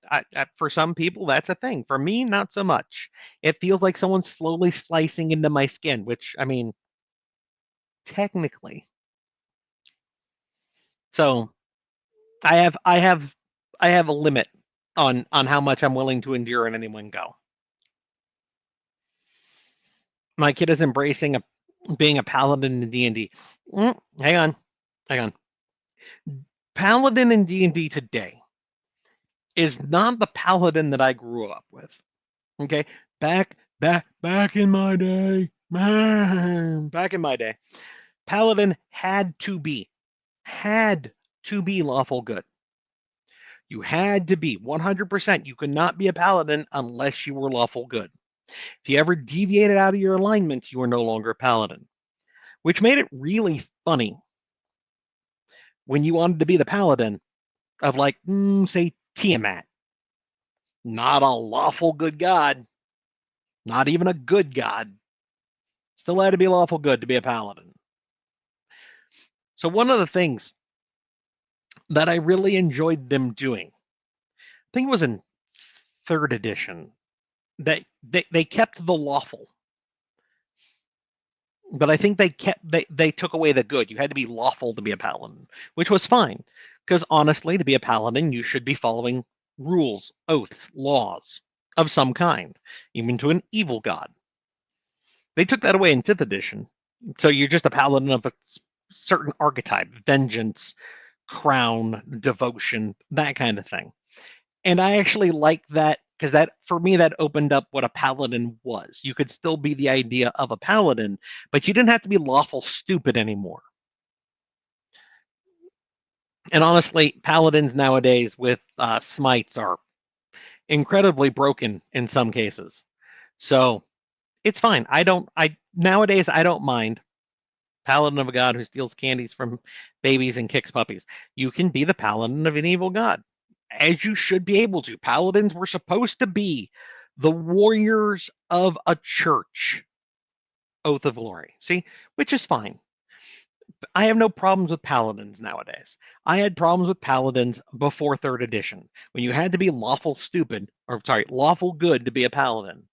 for some people that's a thing. For me, not so much. It feels like someone's slowly slicing into my skin, which I mean, technically. So I have a limit on how much I'm willing to endure in any one go. My kid is embracing being a paladin in D&D. Hang on. Paladin in D&D today is not the paladin that I grew up with. Okay, back in my day, paladin had to be lawful good. You had to be 100%. You could not be a paladin unless you were lawful good. If you ever deviated out of your alignment, you were no longer a paladin, which made it really funny when you wanted to be the paladin of, like, say, Tiamat. Not a lawful good god, not even a good god. Still had to be lawful good to be a paladin. So one of the things that I really enjoyed them doing, I think it was in 3rd edition, that they kept the lawful. But I think they took away the good. You had to be lawful to be a paladin, which was fine. Because honestly, to be a paladin, you should be following rules, oaths, laws of some kind, even to an evil god. They took that away in 5th edition. So you're just a paladin of a certain archetype, vengeance, crown, devotion, that kind of thing. And I actually like that because that, for me, that opened up what a paladin was. You could still be the idea of a paladin, but you didn't have to be lawful stupid anymore. And honestly, paladins nowadays with smites are incredibly broken in some cases. So it's fine. Nowadays I don't mind. Paladin of a god who steals candies from babies and kicks puppies. You can be the paladin of an evil god, as you should be able to. Paladins were supposed to be the warriors of a church. Oath of Glory. See, which is fine. I have no problems with paladins nowadays. I had problems with paladins before 3rd edition, when you had to be lawful good to be a paladin.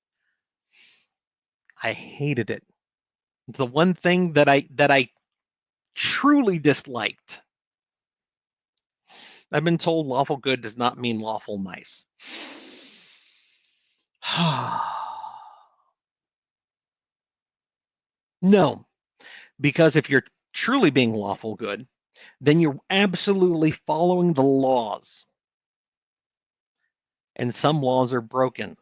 I hated it. The one thing that I truly disliked. I've been told lawful good does not mean lawful nice. No, because if you're truly being lawful good, then you're absolutely following the laws. And some laws are broken,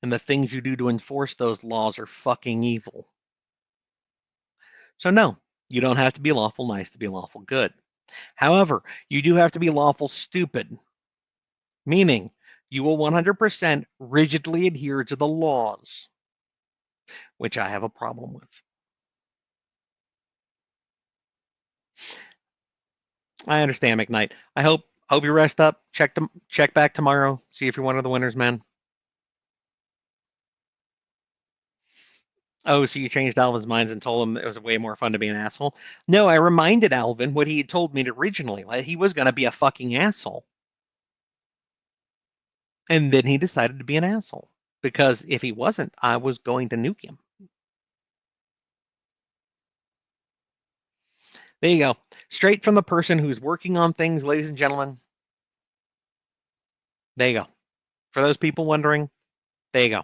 and the things you do to enforce those laws are fucking evil. So no, you don't have to be lawful nice to be lawful good. However, you do have to be lawful stupid, meaning you will 100% rigidly adhere to the laws. which I have a problem with. I understand, McKnight. I hope you rest up. Check back tomorrow. See if you're one of the winners, man. Oh, so you changed Alvin's minds and told him it was way more fun to be an asshole? No, I reminded Alvin what he had told me originally. Like he was going to be a fucking asshole. And then he decided to be an asshole. Because if he wasn't, I was going to nuke him. There you go. Straight from the person who's working on things, ladies and gentlemen. There you go. For those people wondering, there you go.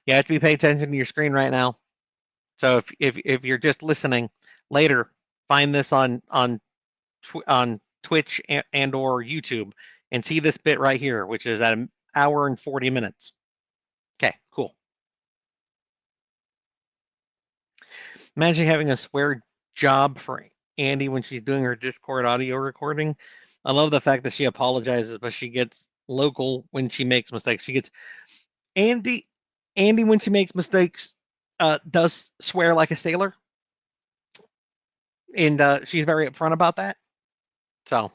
You have to be paying attention to your screen right now. So if you're just listening later, find this on Twitch and or YouTube and see this bit right here, which is at an hour and 40 minutes. Okay, cool. Imagine having a swear job for Andy when she's doing her Discord audio recording. I love the fact that she apologizes, but she gets local when she makes mistakes. She gets Andy when she makes mistakes does swear like a sailor, and she's very upfront about that. So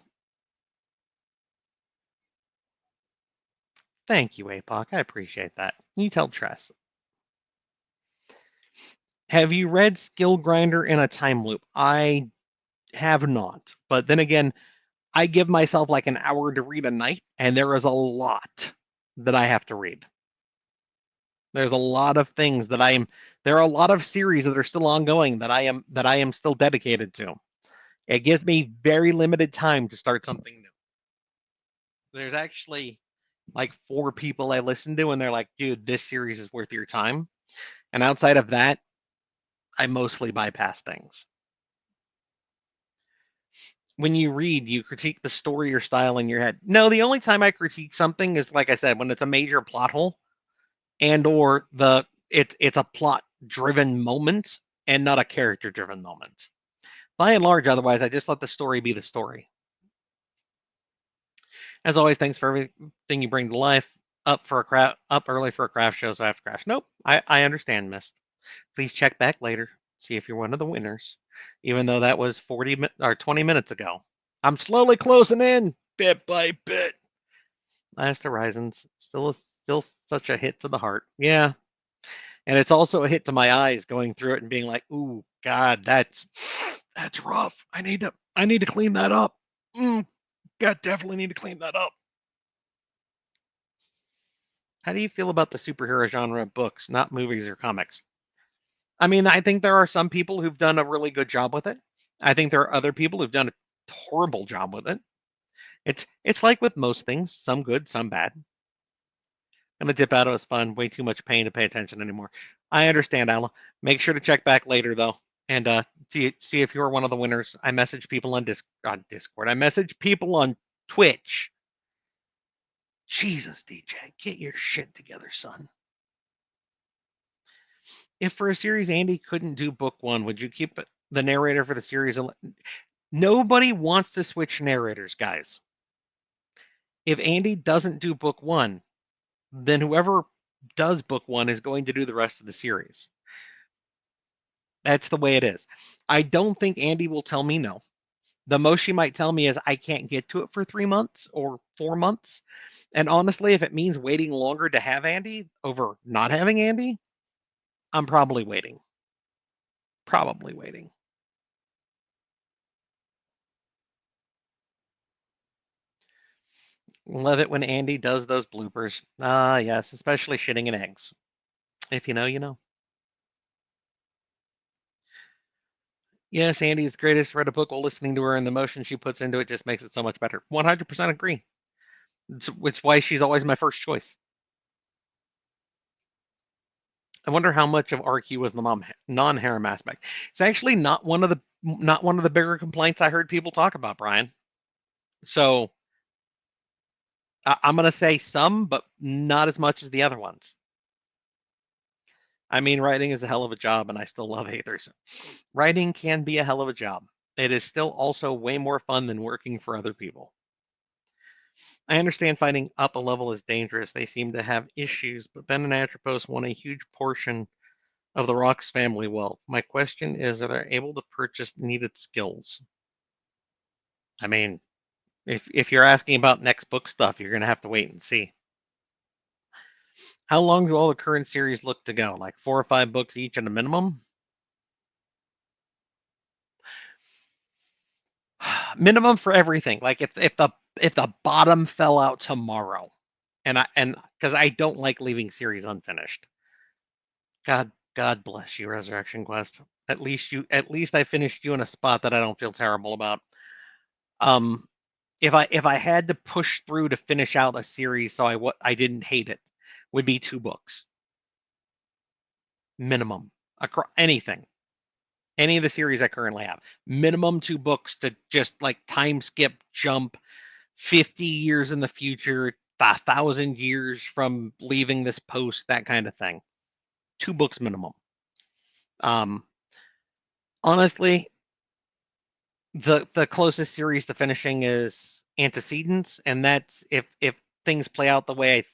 thank you, APOC. I appreciate that. You tell Tress. Have you read Skill Grinder in a Time Loop? I have not. But then again, I give myself like an hour to read a night, and there is a lot that I have to read. There's a lot of things that there are a lot of series that are still ongoing that I am still dedicated to. It gives me very limited time to start something new. There's actually like 4 people I listen to, and they're like, dude, this series is worth your time. And outside of that, I mostly bypass things. When you read, you critique the story or style in your head. No, the only time I critique something is, like I said, when it's a major plot hole and or it's a plot driven moment and not a character driven moment. By and large, otherwise, I just let the story be the story. As always, thanks for everything you bring to life. Up early for a craft show, so I have to crash. Nope, I understand, Mist. Please check back later, see if you're one of the winners, even though that was 20 minutes ago. I'm slowly closing in, bit by bit. Last Horizons, still such a hit to the heart. Yeah, and it's also a hit to my eyes going through it and being like, ooh, God, that's rough. I need to clean that up. God, definitely need to clean that up. How do you feel about the superhero genre of books, not movies or comics? I mean, I think there are some people who've done a really good job with it. I think there are other people who've done a horrible job with it. It's like with most things, some good, some bad. Gonna dip out. It was fun. Way too much pain to pay attention anymore. I understand, Alma. Make sure to check back later though, and see if you're one of the winners. I message people on Discord. I message people on Twitch. Jesus, DJ, get your shit together, son. If for a series Andy couldn't do book 1, would you keep the narrator for the series? Nobody wants to switch narrators, guys. If Andy doesn't do book 1, then whoever does book 1 is going to do the rest of the series. That's the way it is. I don't think Andy will tell me no. The most she might tell me is I can't get to it for 3 months or 4 months. And honestly, if it means waiting longer to have Andy over not having Andy, I'm probably waiting. Probably waiting. Love it when Andy does those bloopers. Ah, yes, especially shitting in eggs. If you know, you know. Yes, Andy is the greatest. Read a book while listening to her, and the emotion she puts into it just makes it so much better. 100% agree. It's why she's always my first choice. I wonder how much of RQ was the non-harem aspect. It's actually not one of the bigger complaints I heard people talk about, Brian. So I'm gonna say some, but not as much as the other ones. I mean, writing is a hell of a job, and I still love Aethers. Writing can be a hell of a job. It is still also way more fun than working for other people. I understand fighting up a level is dangerous. They seem to have issues, but Ben and Atropos won a huge portion of the Rock's family wealth. My question is, are they able to purchase needed skills? I mean, if you're asking about next book stuff, you're gonna have to wait and see. How long do all the current series look to go? Like 4 or 5 books each at a minimum? Minimum for everything. Like if the bottom fell out tomorrow, and because I don't like leaving series unfinished. God bless you, Resurrection Quest. At least I finished you in a spot that I don't feel terrible about. Um, if I had to push through to finish out a series so I didn't hate it, would be 2 books minimum across anything. Any of the series I currently have, minimum 2 books to just like time skip, jump 50 years in the future, 1,000 years from leaving this post, that kind of thing. 2 books minimum. Honestly, the closest series to finishing is Antecedents, and that's if things play out the way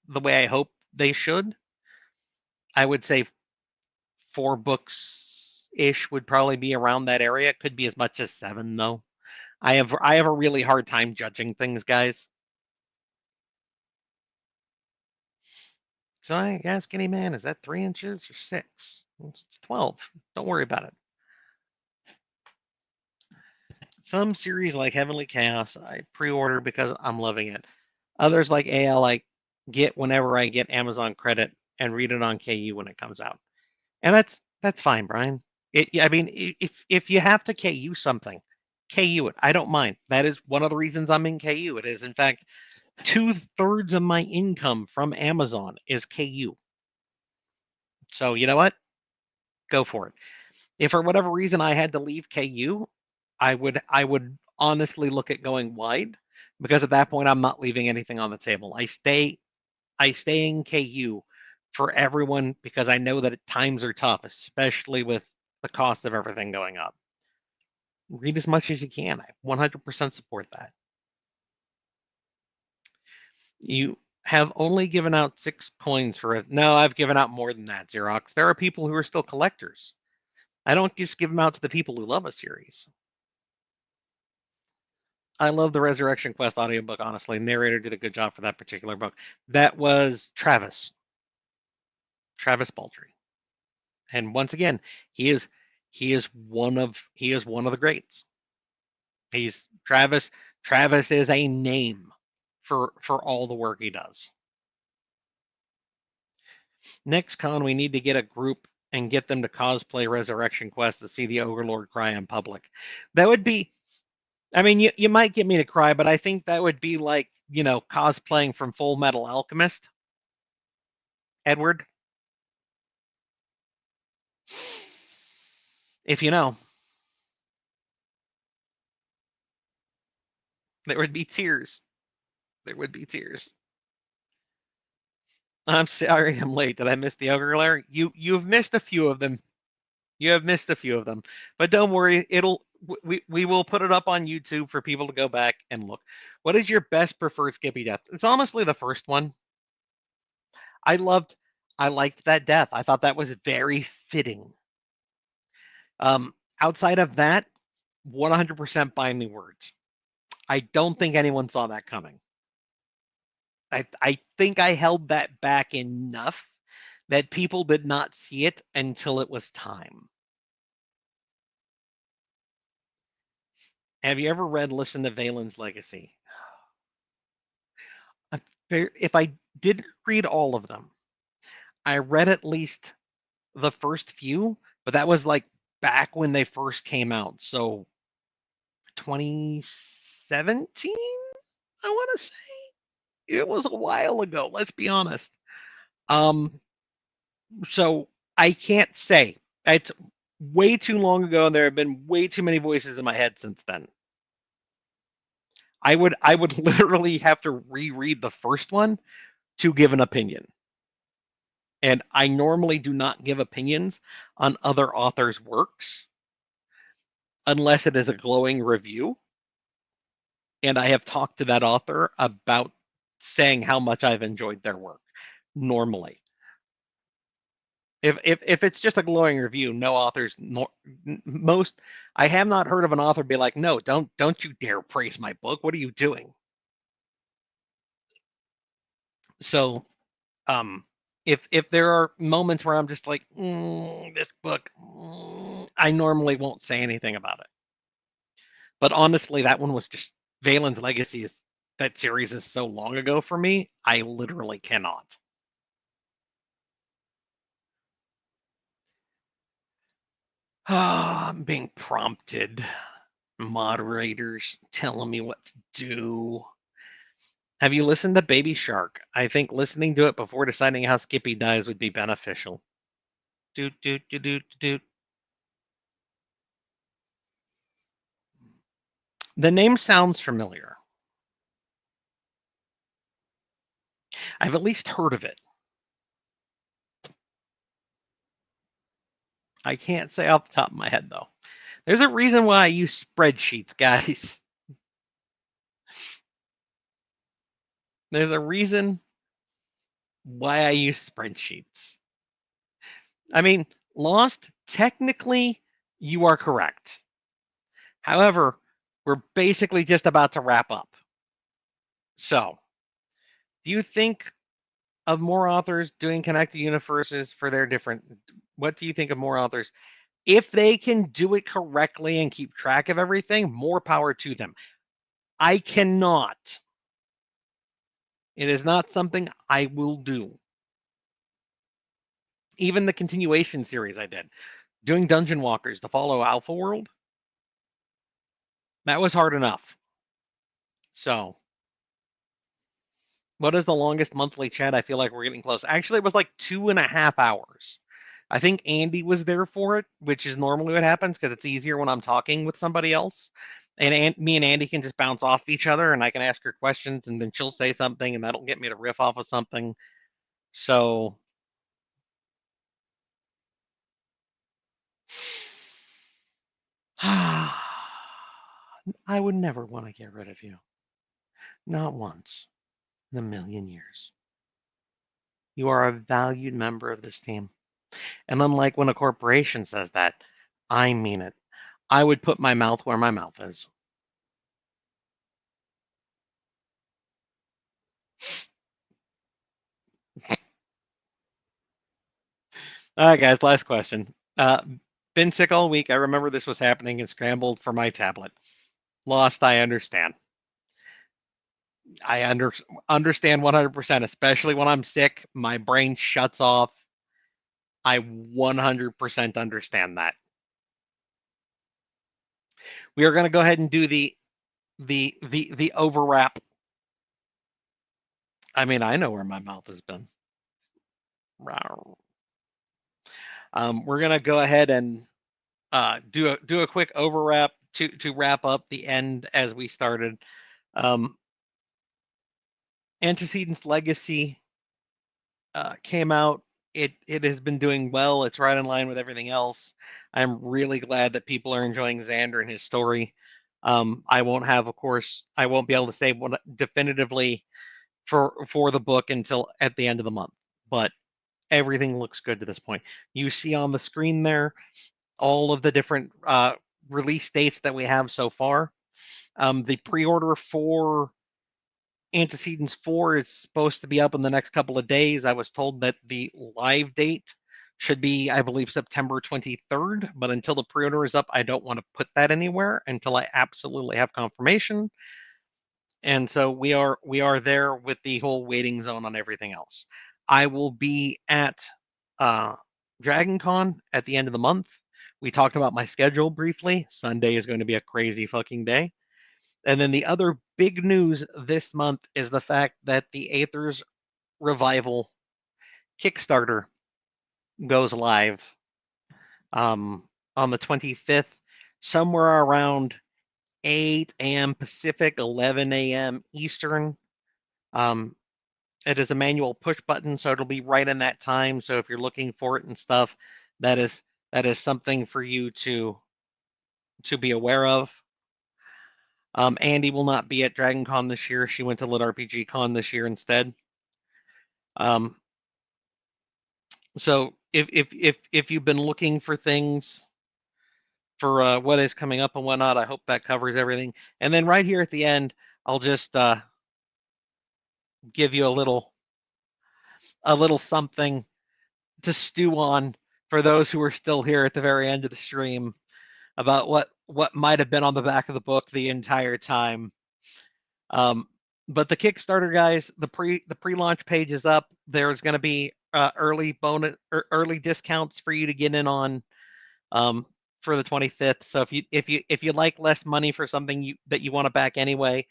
the way I hope they should. I would say 4 books ish would probably be around that area. It could be as much as 7 though. I have a really hard time judging things, guys. So I ask any man, is that 3 inches or 6? It's 12. Don't worry about it. Some series like Heavenly Chaos, I pre-order because I'm loving it. Others like AL, I get whenever I get Amazon credit and read it on KU when it comes out, and that's fine, Brian. I mean, if you have to KU something, KU it. I don't mind. That is one of the reasons I'm in KU. It is, in fact, 2/3 of my income from Amazon is KU. So you know what? Go for it. If for whatever reason I had to leave KU, I would honestly look at going wide, because at that point I'm not leaving anything on the table. I stay in KU for everyone because I know that times are tough, especially with the cost of everything going up. Read as much as you can. I 100% support that. You have only given out 6 coins for it. No, I've given out more than that, Xerox. There are people who are still collectors. I don't just give them out to the people who love a series. I love the Resurrection Quest audiobook, honestly. Narrator did a good job for that particular book. That was Travis Baldry. And once again, he is one of the greats. He's Travis is a name for all the work he does. Next con, we need to get a group and get them to cosplay Resurrection Quest to see the Overlord cry in public. That would be, I mean, you might get me to cry, but I think that would be like, cosplaying from Full Metal Alchemist. Edward, if you know, there would be tears. There would be tears. I'm sorry I'm late. Did I miss the Ogre Lair? You've missed a few of them. You have missed a few of them. But don't worry, we will put it up on YouTube for people to go back and look. What is your best preferred Skippy death? It's honestly the first one. I liked that death. I thought that was very fitting. Outside of that, 100% Binding Words. I don't think anyone saw that coming. I think I held that back enough that people did not see it until it was time. Have you ever read Listen to Valen's Legacy? If I didn't read all of them, I read at least the first few, but that was like back when they first came out. So 2017, I want to say. It was a while ago, let's be honest. So I can't say. It's way too long ago, and there have been way too many voices in my head since then. I would literally have to reread the first one to give an opinion. And I normally do not give opinions on other authors' works unless it is a glowing review. And I have talked to that author about saying how much I've enjoyed their work normally. If it's just a glowing review, no authors most I have not heard of an author be like, no, don't you dare praise my book. What are you doing? So if there are moments where I'm just like, this book, I normally won't say anything about it. But honestly, that one was just Valen's Legacy is that series is so long ago for me, I literally cannot. I'm being prompted. Moderators telling me what to do. Have you listened to Baby Shark? I think listening to it before deciding how Skippy dies would be beneficial. Doot, doot, doot, doot, doot. The name sounds familiar. I've at least heard of it. I can't say off the top of my head, though. There's a reason why I use spreadsheets, guys. There's a reason why I use spreadsheets. I mean, Lost, technically, you are correct. However, we're basically just about to wrap up. So, do you think of more authors doing connected universes for their different? What do you think of more authors? If they can do it correctly and keep track of everything, more power to them. I cannot. It is not something I will do. Even the continuation series I did, doing Dungeon Walkers to follow Alpha World, that was hard enough. So, what is the longest monthly chat? I feel like we're getting close. Actually, it was like 2.5 hours. I think Andy was there for it, which is normally what happens because it's easier when I'm talking with somebody else. And me and Andy can just bounce off each other, and I can ask her questions, and then she'll say something, and that'll get me to riff off of something. So, I would never want to get rid of you. Not once in a million years. You are a valued member of this team. And unlike when a corporation says that, I mean it. I would put my mouth where my mouth is. All right, guys, last question. Been sick all week. I remember this was happening and scrambled for my tablet. Lost, I understand. I understand 100%, especially when I'm sick. My brain shuts off. I 100% understand that. We are going to go ahead and do the overwrap. I mean, I know where my mouth has been. We're going to go ahead and do a quick overwrap to wrap up the end as we started. Antecedents Legacy came out. It has been doing well. It's right in line with everything else. I'm really glad that people are enjoying Xander and his story. I won't be able to say definitively for the book until at the end of the month, but everything looks good to this point. You see on the screen there all of the different release dates that we have so far. The pre-order for Antecedents 4 is supposed to be up in the next couple of days. I was told that the live date should be, I believe, September 23rd, but until the pre-order is up, I don't want to put that anywhere until I absolutely have confirmation. And so we are there with the whole waiting zone on everything else. I will be at Dragon Con at the end of the month. We talked about my schedule briefly. Sunday is going to be a crazy fucking day. And then the other big news this month is the fact that the Aethers Revival Kickstarter goes live on the 25th, somewhere around 8 a.m. Pacific, 11 a.m. Eastern. It is a manual push button, so it'll be right in that time. So if you're looking for it and stuff, that is something for you to be aware of. Andy will not be at Dragon Con this year. She went to Lit RPG Con this year instead. So if you've been looking for things for what is coming up and whatnot, I hope that covers everything. And then right here at the end, I'll just give you a little something to stew on for those who are still here at the very end of the stream about what might have been on the back of the book the entire time. But the Kickstarter, guys, the pre-launch page is up. There's going to be early bonus or early discounts for you to get in on for the 25th. So if you like less money for something that you want to back anyway,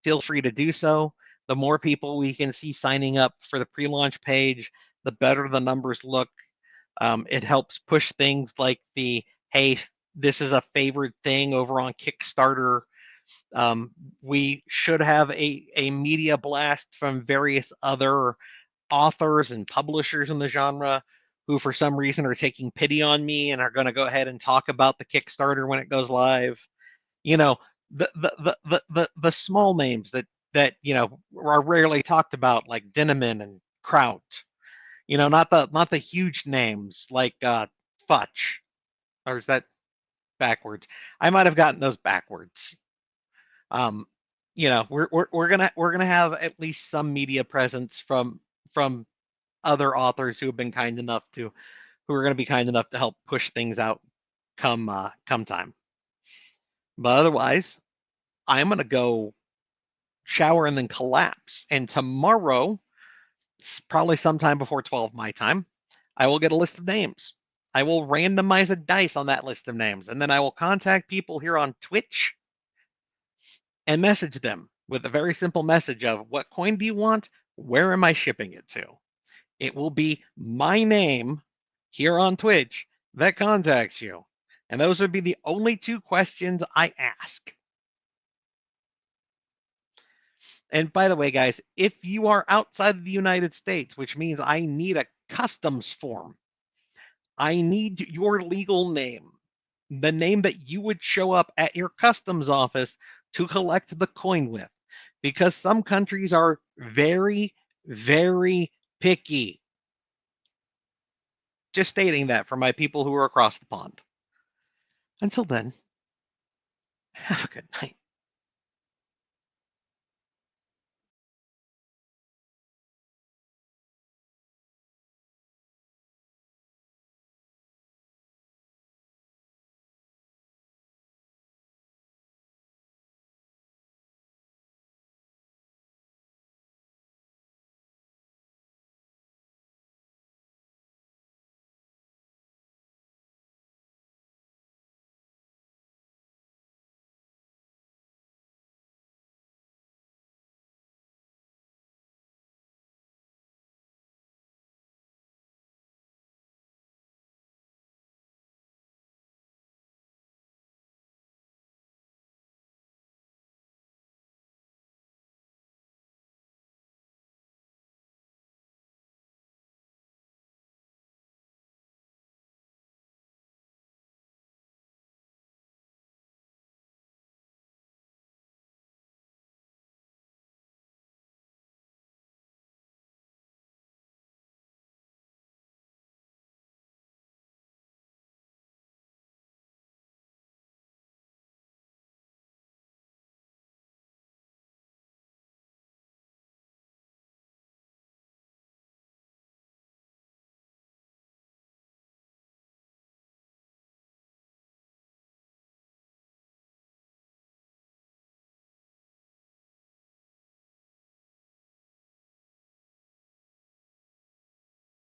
feel free to do so. The more people we can see signing up for the pre-launch page, the better the numbers look. It helps push things like the, hey, this is a favorite thing over on Kickstarter. We should have a media blast from various other authors and publishers in the genre who for some reason are taking pity on me and are going to go ahead and talk about the Kickstarter when it goes live. You know, the small names that are rarely talked about, like Dinnaman and Kraut. Not the huge names like Futch, or is that backwards? I might have gotten those backwards. We're gonna have at least some media presence from other authors who are going to be kind enough to help push things out come time. But otherwise, I'm gonna go shower and then collapse. And tomorrow, probably sometime before 12 my time, I will get a list of names. I will randomize a dice on that list of names, and then I will contact people here on Twitch and message them with a very simple message of, what coin do you want? Where am I shipping it to? It will be my name here on Twitch that contacts you. And those would be the only two questions I ask. And by the way, guys, if you are outside of the United States, which means I need a customs form, I need your legal name, the name that you would show up at your customs office to collect the coin with, because some countries are very, very picky. Just stating that for my people who are across the pond. Until then, have a good night.